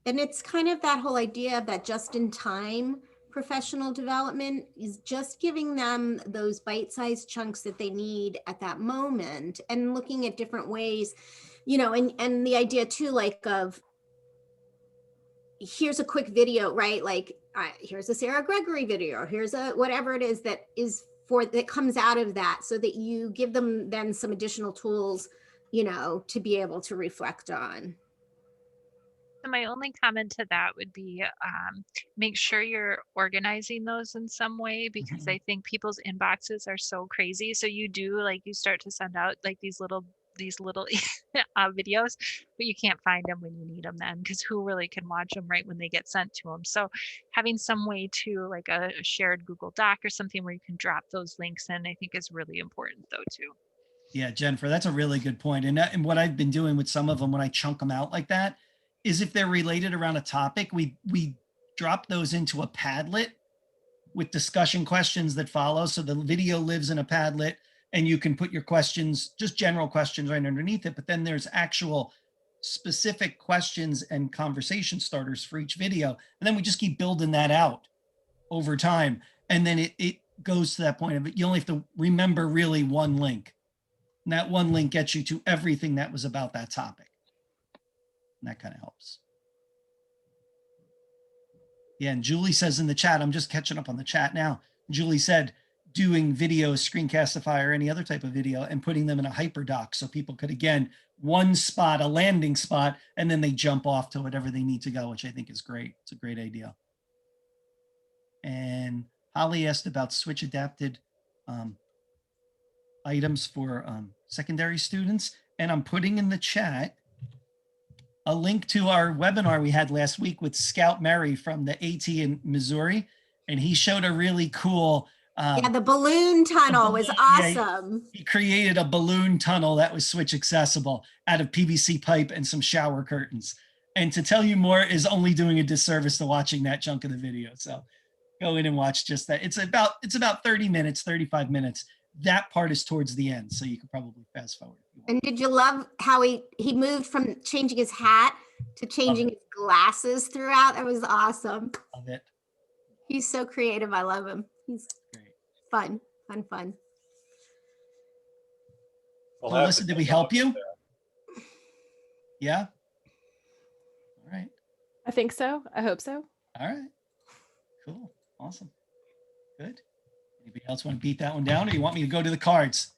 [SPEAKER 3] And it's kind of that whole idea of that just in time professional development is just giving them those bite-sized chunks that they need at that moment and looking at different ways, you know, and the idea too, like of, here's a quick video, right? Like here's a Sarah Gregory video, here's a whatever it is that comes out of that, so that you give them then some additional tools, you know, to be able to reflect on.
[SPEAKER 8] So my only comment to that would be make sure you're organizing those in some way, because I think people's inboxes are so crazy. So you start to send out like these little videos, but you can't find them when you need them then, because who really can watch them right when they get sent to them. So having some way to, like a shared Google Doc or something where you can drop those links in, I think is really important though too.
[SPEAKER 1] Yeah, Jennifer, that's a really good point. And what I've been doing with some of them when I chunk them out like that is, if they're related around a topic, we drop those into a Padlet with discussion questions that follow. So the video lives in a Padlet and you can put your questions, just general questions, right underneath it. But then there's actual specific questions and conversation starters for each video. And then we just keep building that out over time. And then it goes to that point of it. You only have to remember really one link. And that one link gets you to everything that was about that topic. And that kind of helps. Yeah, and Julie says in the chat, I'm just catching up on the chat now. Julie said, doing video, Screencastify, or any other type of video, and putting them in a hyperdoc so people could, again, one spot, a landing spot, and then they jump off to whatever they need to go, which I think is great. It's a great idea. And Holly asked about switch adapted items for secondary students. And I'm putting in the chat a link to our webinar we had last week with Scout Mary from the AT in Missouri. And he showed a really cool.
[SPEAKER 3] Yeah, the balloon tunnel was awesome.
[SPEAKER 1] He created a balloon tunnel that was switch accessible out of PVC pipe and some shower curtains. And to tell you more is only doing a disservice to watching that chunk of the video. So go in and watch just that. It's about 30 minutes, 35 minutes. That part is towards the end, so you can probably fast forward.
[SPEAKER 3] And did you love how he moved from changing his hat to changing his glasses throughout? That was awesome.
[SPEAKER 1] Love it.
[SPEAKER 3] He's so creative. I love him. He's
[SPEAKER 1] Great.
[SPEAKER 3] fun.
[SPEAKER 9] Well,
[SPEAKER 1] Melissa, did we help you? Yeah. All right.
[SPEAKER 2] I think so. I hope so.
[SPEAKER 1] All right. Cool. Awesome. Good. Anybody else want to beat that one down, or you want me to go to the cards?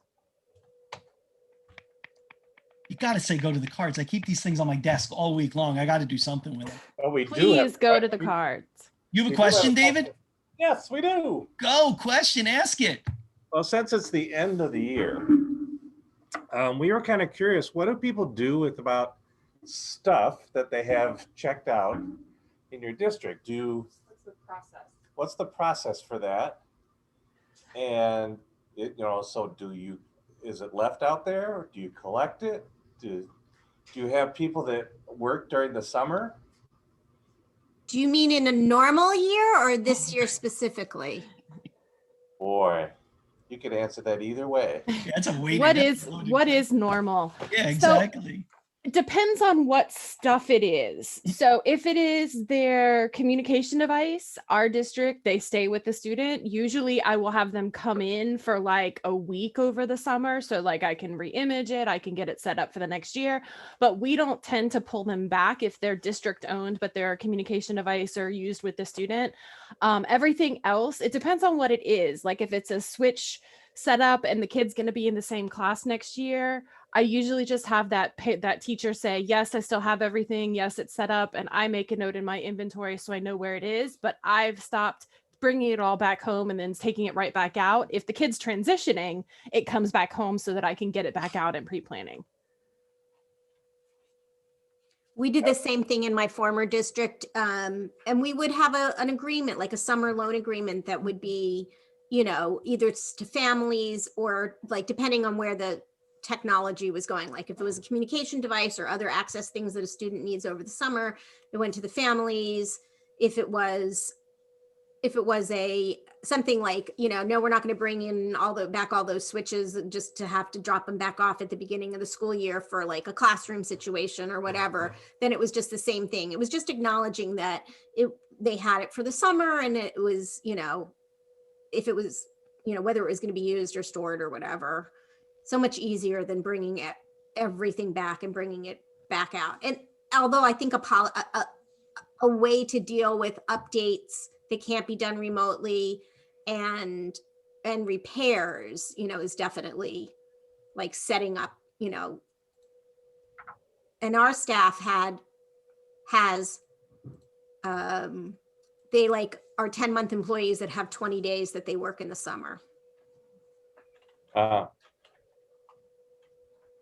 [SPEAKER 1] You got to say go to the cards. I keep these things on my desk all week long. I got to do something with them.
[SPEAKER 9] Oh, we do.
[SPEAKER 2] Please go to the cards.
[SPEAKER 1] You have a question, David?
[SPEAKER 9] Yes, we do.
[SPEAKER 1] Go, question, ask it.
[SPEAKER 9] Well, since it's the end of the year, we were kind of curious, what do people do with about stuff that they have checked out in your district? What's the process for that? And so is it left out there, or do you collect it? Do you have people that work during the summer?
[SPEAKER 3] Do you mean in a normal year or this year specifically?
[SPEAKER 9] Boy, you could answer that either way.
[SPEAKER 1] Yeah, that's a weighted.
[SPEAKER 2] What is normal?
[SPEAKER 1] Yeah, exactly.
[SPEAKER 2] It depends on what stuff it is. So if it is their communication device, our district, they stay with the student. Usually I will have them come in for like a week over the summer. So like I can re-image it, I can get it set up for the next year, but we don't tend to pull them back if they're district owned, but their communication device are used with the student. Everything else, it depends on what it is. Like if it's a switch setup and the kid's going to be in the same class next year, I usually just have that teacher say, yes, I still have everything. Yes, it's set up. And I make a note in my inventory so I know where it is, but I've stopped bringing it all back home and then taking it right back out. If the kid's transitioning, it comes back home so that I can get it back out and pre-planning.
[SPEAKER 3] We did the same thing in my former district. And we would have an agreement, like a summer loan agreement that would be, either it's to families or like, depending on where the technology was going. Like if it was a communication device or other access things that a student needs over the summer, it went to the families. If it was a something like, no, we're not going to bring in all those switches just to have to drop them back off at the beginning of the school year for like a classroom situation or whatever, then it was just the same thing. It was just acknowledging that they had it for the summer, and it was, if it was, whether it was going to be used or stored or whatever, so much easier than bringing everything back and bringing it back out. And although I think a way to deal with updates that can't be done remotely and repairs, is definitely like setting up, and our staff has they like are 10-month employees that have 20 days that they work in the summer.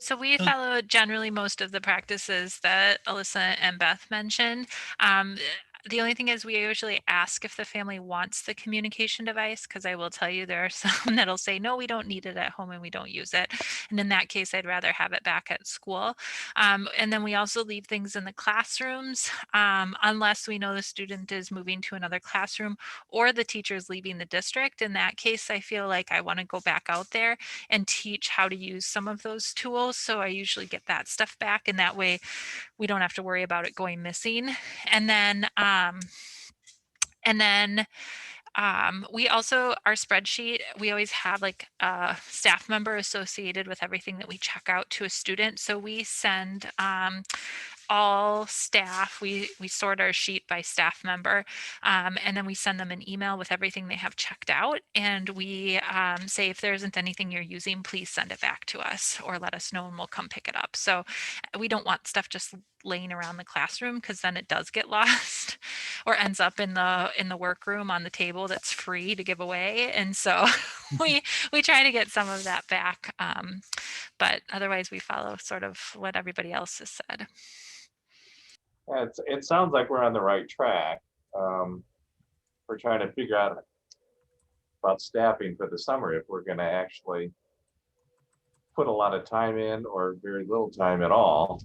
[SPEAKER 8] So we follow generally most of the practices that Alyssa and Beth mentioned. The only thing is we usually ask if the family wants the communication device, because I will tell you there are some that'll say, no, we don't need it at home and we don't use it. And in that case, I'd rather have it back at school. And then we also leave things in the classrooms unless we know the student is moving to another classroom or the teacher is leaving the district. In that case, I feel like I want to go back out there and teach how to use some of those tools. So I usually get that stuff back, and that way we don't have to worry about it going missing. And then we also, our spreadsheet, we always have like a staff member associated with everything that we check out to a student. So we send all staff, we sort our sheet by staff member, and then we send them an email with everything they have checked out. And we say, if there isn't anything you're using, please send it back to us or let us know and we'll come pick it up. So we don't want stuff just laying around the classroom, because then it does get lost or ends up in the workroom on the table that's free to give away. And so we try to get some of that back. But otherwise we follow sort of what everybody else has said.
[SPEAKER 9] It sounds like we're on the right track. We're trying to figure out about staffing for the summer, if we're going to actually put a lot of time in or very little time at all,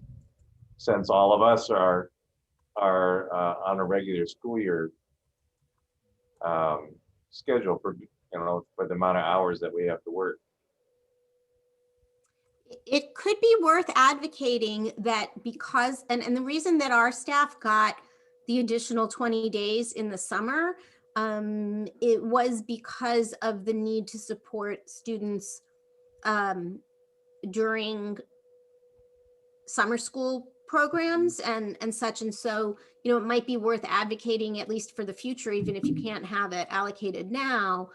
[SPEAKER 9] since all of us are on a regular school year schedule for the amount of hours that we have to work.
[SPEAKER 3] It could be worth advocating that, because, and the reason that our staff got the additional 20 days in the summer, it was because of the need to support students during summer school programs and such. And so, it might be worth advocating, at least for the future, even if you can't have it allocated now,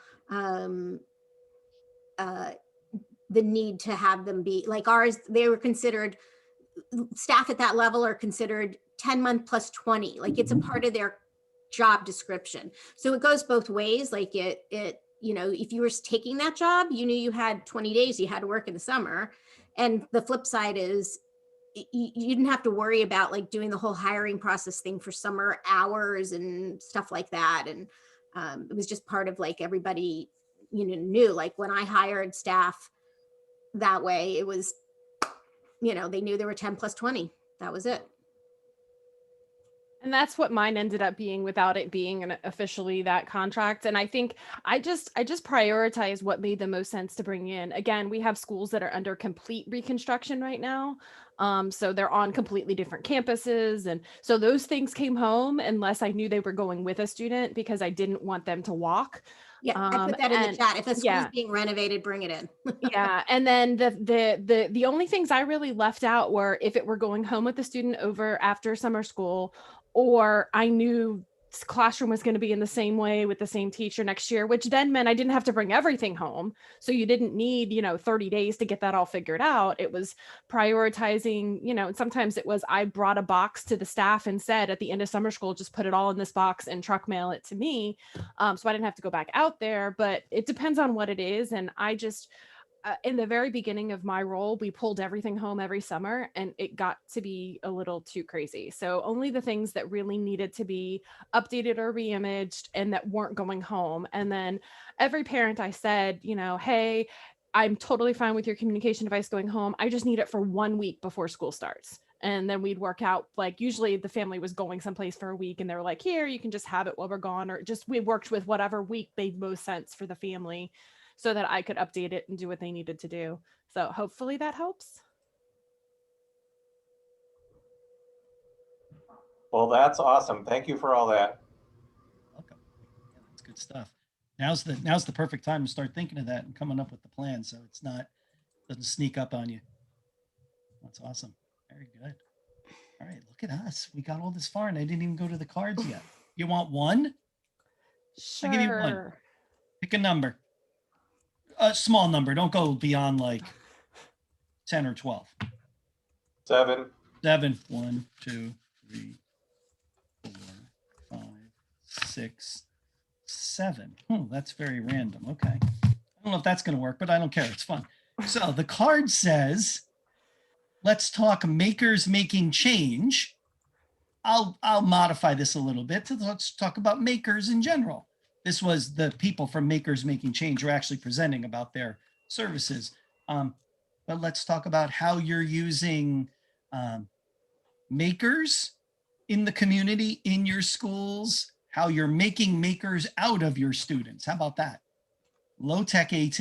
[SPEAKER 3] the need to have them be like ours. They were considered, staff at that level are considered 10-month plus 20, like it's a part of their job description. So it goes both ways. Like it if you were taking that job, you knew you had 20 days you had to work in the summer. And the flip side is you didn't have to worry about like doing the whole hiring process thing for summer hours and stuff like that. And it was just part of like everybody knew, like when I hired staff that way, it was, they knew there were 10 plus 20. That was it.
[SPEAKER 2] And that's what mine ended up being without it being officially that contract. And I think I just prioritize what made the most sense to bring in. Again, we have schools that are under complete reconstruction right now. So they're on completely different campuses. And so those things came home unless I knew they were going with a student, because I didn't want them to walk.
[SPEAKER 3] Yeah, I put that in the chat. If a school is being renovated, bring it in.
[SPEAKER 2] Yeah. And then the only things I really left out were if it were going home with the student over after summer school, or I knew classroom was going to be in the same way with the same teacher next year, which then meant I didn't have to bring everything home. So you didn't need, 30 days to get that all figured out. It was prioritizing, and sometimes it was, I brought a box to the staff and said at the end of summer school, just put it all in this box and truck mail it to me. So I didn't have to go back out there, but it depends on what it is. And I just, in the very beginning of my role, we pulled everything home every summer, and it got to be a little too crazy. So only the things that really needed to be updated or reimaged and that weren't going home. And then every parent I said, hey, I'm totally fine with your communication device going home. I just need it for 1 week before school starts. And then we'd work out, like usually the family was going someplace for a week and they were like, here, you can just have it while we're gone. Or just, we worked with whatever week made most sense for the family so that I could update it and do what they needed to do. So hopefully that helps.
[SPEAKER 9] Well, that's awesome. Thank you for all that.
[SPEAKER 1] Welcome. Yeah, that's good stuff. Now's the perfect time to start thinking of that and coming up with the plan, so it's not, doesn't sneak up on you. That's awesome. Very good. All right, look at us. We got all this far and I didn't even go to the cards yet. You want one?
[SPEAKER 2] Sure.
[SPEAKER 1] I'll give you one. Pick a number. A small number. Don't go beyond like 10 or 12.
[SPEAKER 9] 7.
[SPEAKER 1] 7. 1, 2, 3, 4, 5, 6, 7. That's very random. Okay. I don't know if that's going to work, but I don't care. It's fun. So the card says, let's talk makers making change. I'll modify this a little bit to let's talk about makers in general. This was the people from Makers Making Change who are actually presenting about their services. But let's talk about how you're using makers in the community, in your schools, how you're making makers out of your students. How about that? Low-tech AT.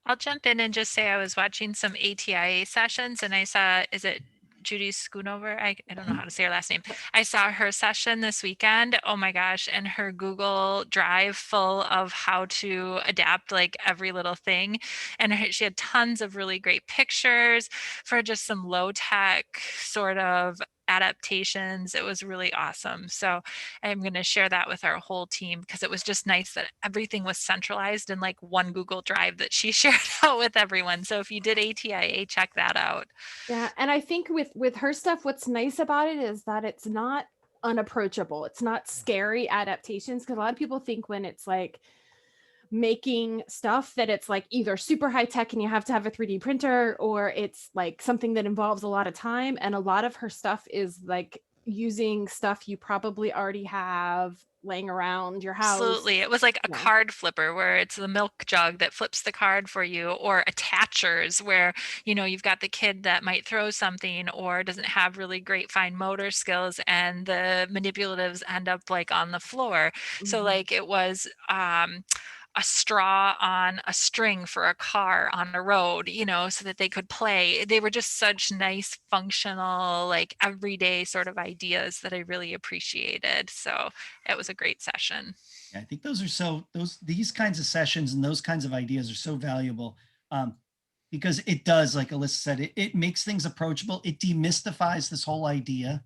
[SPEAKER 8] I'll jump in and just say I was watching some ATIA sessions and I saw, is it Judy Schoonover? I don't know how to say her last name. I saw her session this weekend. Oh my gosh. And her Google Drive full of how to adapt like every little thing. And she had tons of really great pictures for just some low tech sort of adaptations. It was really awesome. So I'm going to share that with our whole team because it was just nice that everything was centralized in like one Google Drive that she shared out with everyone. So if you did ATIA, check that out.
[SPEAKER 2] Yeah, and I think with her stuff, what's nice about it is that it's not unapproachable. It's not scary adaptations, because a lot of people think when it's like making stuff that it's like either super high tech and you have to have a 3D printer, or it's like something that involves a lot of time. And a lot of her stuff is like using stuff you probably already have laying around your house.
[SPEAKER 8] Absolutely. It was like a
[SPEAKER 2] Yeah.
[SPEAKER 8] card flipper where it's the milk jug that flips the card for you, or attachers where, you know, you've got the kid that might throw something or doesn't have really great fine motor skills and the manipulatives end up like on the floor. So like it was a straw on a string for a car on a road, you know, so that they could play. They were just such nice, functional, like everyday sort of ideas that I really appreciated. So it was a great session.
[SPEAKER 1] Yeah, I think these kinds of sessions and those kinds of ideas are so valuable because it does, like Alyssa said, it makes things approachable. It demystifies this whole idea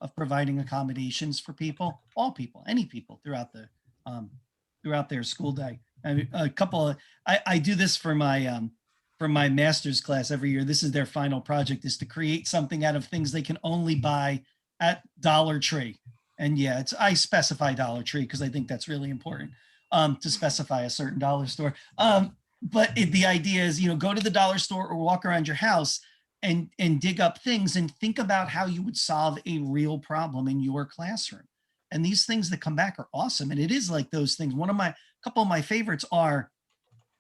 [SPEAKER 1] of providing accommodations for people, all people, any people throughout their school day. I mean, I do this for my master's class every year. This is their final project, is to create something out of things they can only buy at Dollar Tree. And yeah, I specify Dollar Tree because I think that's really important to specify a certain dollar store. But the idea is, you know, go to the dollar store or walk around your house and dig up things and think about how you would solve a real problem in your classroom. And these things that come back are awesome. And it is like those things. Couple of my favorites are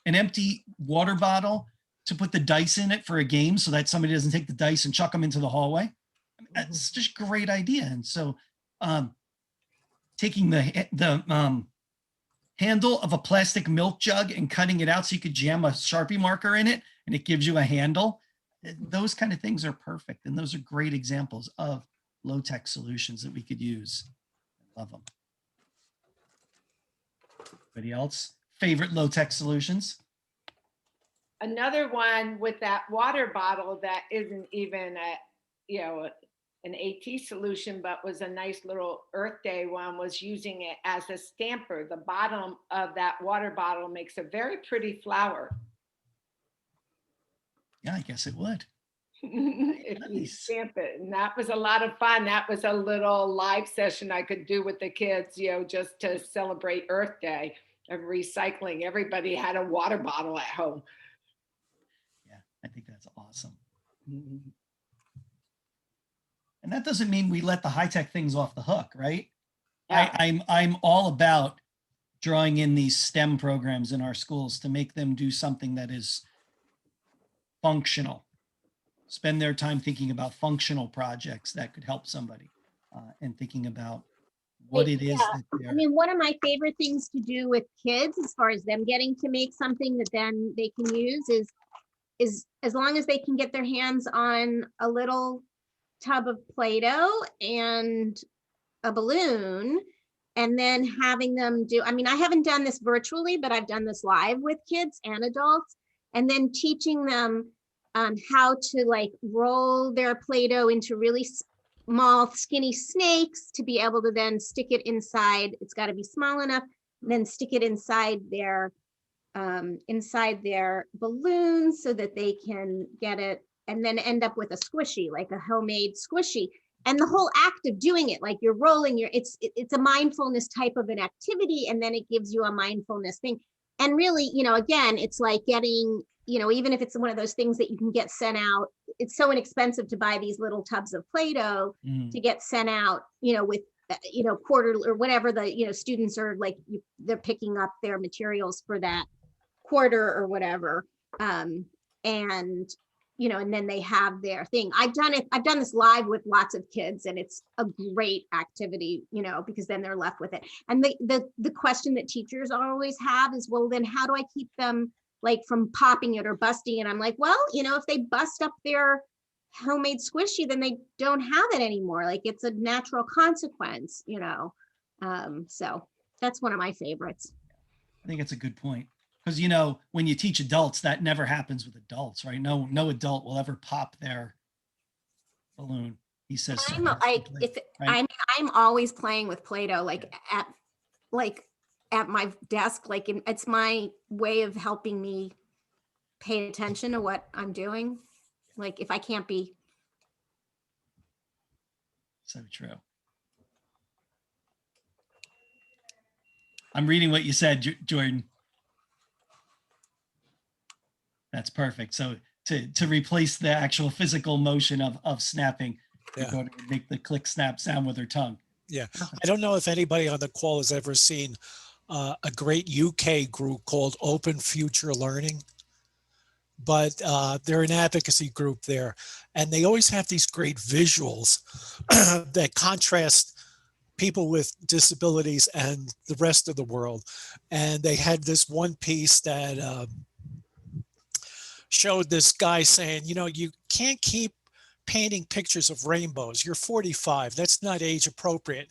[SPEAKER 1] an empty water bottle to put the dice in it for a game so that somebody doesn't take the dice and chuck them into the hallway. That's just a great idea. And so taking the handle of a plastic milk jug and cutting it out so you could jam a Sharpie marker in it and it gives you a handle. Those kind of things are perfect. And those are great examples of low-tech solutions that we could use. I love them. Anybody else? Favorite low-tech solutions?
[SPEAKER 6] Another one with that water bottle that isn't even an AT solution, but was a nice little Earth Day one, was using it as a stamper. The bottom of that water bottle makes a very pretty flower.
[SPEAKER 1] Yeah, I guess it would.
[SPEAKER 6] If you stamp it. And that was a lot of fun. That was a little live session I could do with the kids, you know, just to celebrate Earth Day of recycling. Everybody had a water bottle at home.
[SPEAKER 1] Yeah, I think that's awesome. And that doesn't mean we let the high-tech things off the hook, right? Yeah. I'm all about drawing in these STEM programs in our schools to make them do something that is functional. Spend their time thinking about functional projects that could help somebody, and thinking about what it is that
[SPEAKER 3] I
[SPEAKER 1] they're.
[SPEAKER 3] mean, one of my favorite things to do with kids, as far as them getting to make something that then they can use, is as long as they can get their hands on a little tub of Play-Doh and a balloon, and then having them do, I mean, I haven't done this virtually, but I've done this live with kids and adults, and then teaching them how to like roll their Play-Doh into really small skinny snakes to be able to then stick it inside. It's got to be small enough, and then stick it inside their balloons so that they can get it, and then end up with a squishy, like a homemade squishy. And the whole act of doing it, like you're rolling it's a mindfulness type of an activity, and then it gives you a mindfulness thing. And really, again, it's like getting, even if it's one of those things that you can get sent out, it's so inexpensive to buy these little tubs of Play-Doh to get sent out, with quarter or whatever the students are like, they're picking up their materials for that quarter or whatever, and and then they have their thing. I've done this live with lots of kids, and it's a great activity, because then they're left with it. And the question that teachers always have is, well, then how do I keep them like from popping it or busting it? I'm like, well, if they bust up their homemade squishy, then they don't have it anymore. Like, it's a natural consequence, so that's one of my favorites.
[SPEAKER 1] I think it's a good point. Because, when you teach adults, that never happens with adults, right? No adult will ever pop their balloon. He says,
[SPEAKER 3] I'm like, right? I'm always playing with Play-Doh, like at my desk, like it's my way of helping me pay attention to what I'm doing. Like, if I can't be.
[SPEAKER 1] So true. I'm reading what you said, Jordan. That's perfect. So to replace the actual physical motion of snapping, you're going to make the click snap sound with her tongue.
[SPEAKER 7] Yeah. I don't know if anybody on the call has ever seen a great UK group called Open Future Learning, but they're an advocacy group there, and they always have these great visuals that contrast people with disabilities and the rest of the world. And they had this one piece that showed this guy saying, you can't keep painting pictures of rainbows. You're 45. That's not age appropriate.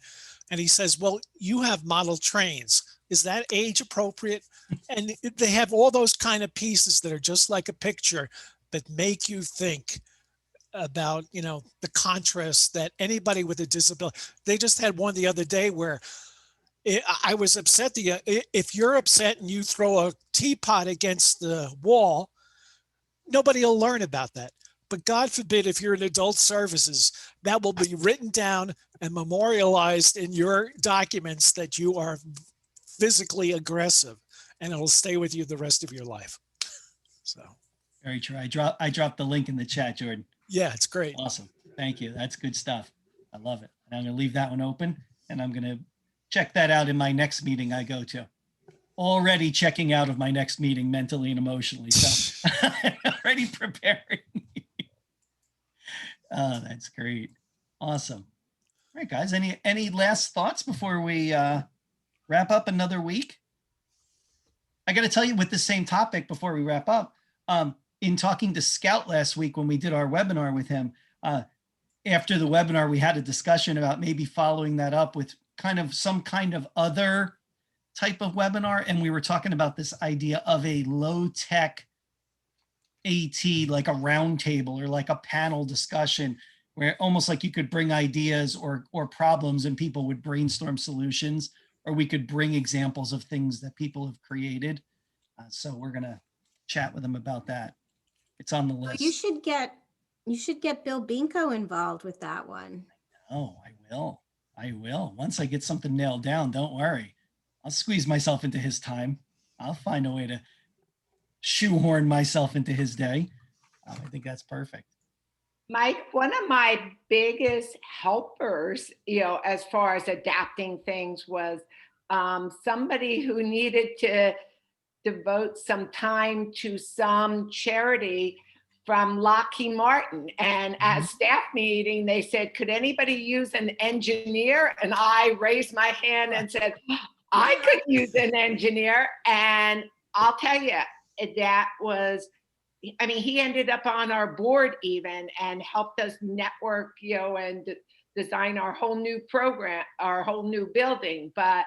[SPEAKER 7] And he says, well, you have model trains. Is that age appropriate? And they have all those kind of pieces that are just like a picture that make you think about, the contrast that anybody with a disability. They just had one the other day where I was upset. If you're upset and you throw a teapot against the wall, nobody will learn about that. But God forbid, if you're in adult services, that will be written down and memorialized in your documents that you are physically aggressive, and it'll stay with you the rest of your life. So
[SPEAKER 1] very true. I dropped the link in the chat, Jordan.
[SPEAKER 7] Yeah, it's great.
[SPEAKER 1] Awesome. Thank you. That's good stuff. I love it. And I'm going to leave that one open, and I'm going to check that out in my next meeting I go to. Already checking out of my next meeting mentally and emotionally. So I'm already preparing. Oh, that's great. Awesome. All right, guys. Any last thoughts before we wrap up another week? I got to tell you, with the same topic before we wrap up, in talking to Scout last week when we did our webinar with him, after the webinar, we had a discussion about maybe following that up with some kind of other type of webinar. And we were talking about this idea of a low-tech AT, like a round table or like a panel discussion, where almost like you could bring ideas or problems and people would brainstorm solutions, or we could bring examples of things that people have created. So we're going to chat with them about that. It's on the list.
[SPEAKER 3] You should get Bill Binko involved with that one.
[SPEAKER 1] Oh, I will. Once I get something nailed down, don't worry. I'll squeeze myself into his time. I'll find a way to shoehorn myself into his day. I think that's perfect.
[SPEAKER 6] Mike, one of my biggest helpers, as far as adapting things was somebody who needed to devote some time to some charity from Lockheed Martin. And at staff meeting, they said, could anybody use an engineer? And I raised my hand and said, I could use an engineer. And I'll tell you, that was, I mean, he ended up on our board even and helped us network, you know, and design our whole new program, our whole new building. But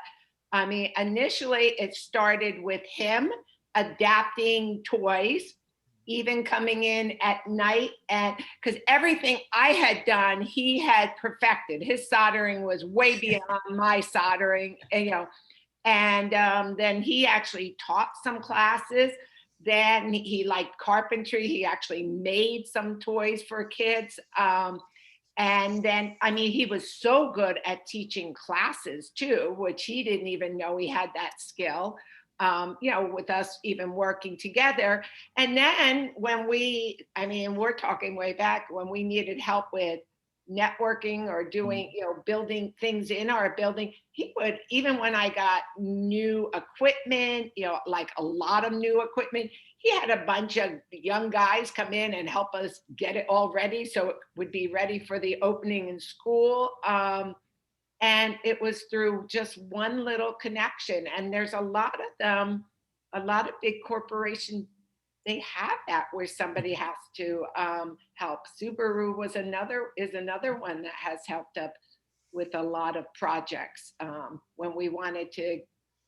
[SPEAKER 6] I mean, initially it started with him adapting toys, even coming in at night, and because everything I had done, he had perfected. His soldering was way beyond my soldering, and, you know, and then he actually taught some classes. Then he liked carpentry. He actually made some toys for kids. And then, I mean, he was so good at teaching classes too, which he didn't even know he had that skill, you know, with us even working together. And then when I mean, we're talking way back when we needed help with networking or doing, you know, building things in our building, he would, even when I got new equipment, you know, like a lot of new equipment, he had a bunch of young guys come in and help us get it all ready so it would be ready for the opening in school. And it was through just one little connection. And there's a lot of them, a lot of big corporations, they have that where somebody has to help. Subaru is another one that has helped up with a lot of projects when we wanted to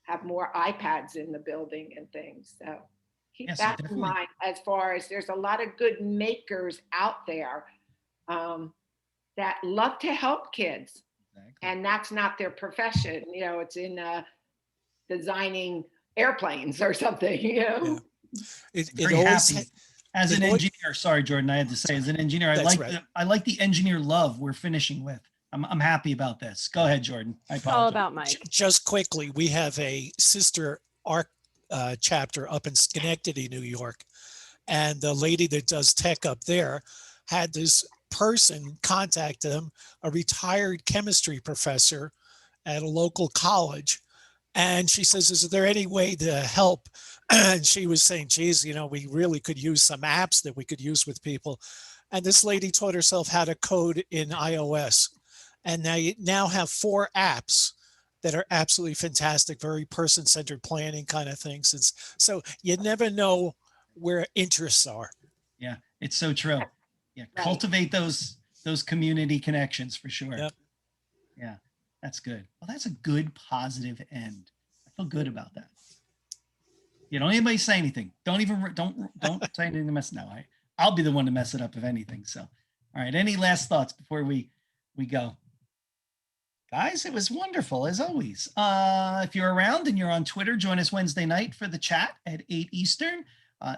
[SPEAKER 6] have more iPads in the building and things. So keep that in mind, as far as there's a lot of good makers out there that love to help kids. Exactly. And that's not their profession. You know, it's in designing airplanes or something, you know.
[SPEAKER 1] Yeah. Very happy. As an engineer, sorry, Jordan, I had to say, as an engineer, I like the engineer love we're finishing with. I'm happy about this. Go ahead, Jordan. I apologize.
[SPEAKER 2] All about Mike.
[SPEAKER 7] Just quickly, we have a sister ARC chapter up in Schenectady, New York. And the lady that does tech up there had this person contact them, a retired chemistry professor at a local college. And she says, is there any way to help? And she was saying, geez, you know, we really could use some apps that we could use with people. And this lady taught herself how to code in iOS. And now you now have 4 apps that are absolutely fantastic, very person-centered planning kind of things. And so you never know where interests are.
[SPEAKER 1] Yeah, it's so true. Yeah, right. Cultivate those community connections for sure. Yep. Yeah, that's good. Well, that's a good positive end. I feel good about that. You don't anybody say anything. Don't say anything to mess. No, I'll be the one to mess it up if anything. So, all right. Any last thoughts before we go? Guys, it was wonderful as always. If you're around and you're on Twitter, join us Wednesday night for the chat at 8 Eastern.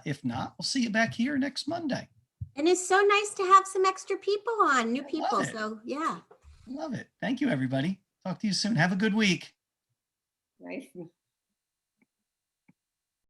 [SPEAKER 1] If not, we'll see you back here next Monday.
[SPEAKER 3] And it's so nice to have some extra people on, new people. So yeah.
[SPEAKER 1] Love it. Thank you, everybody. Talk to you soon. Have a good week.
[SPEAKER 6] Nice.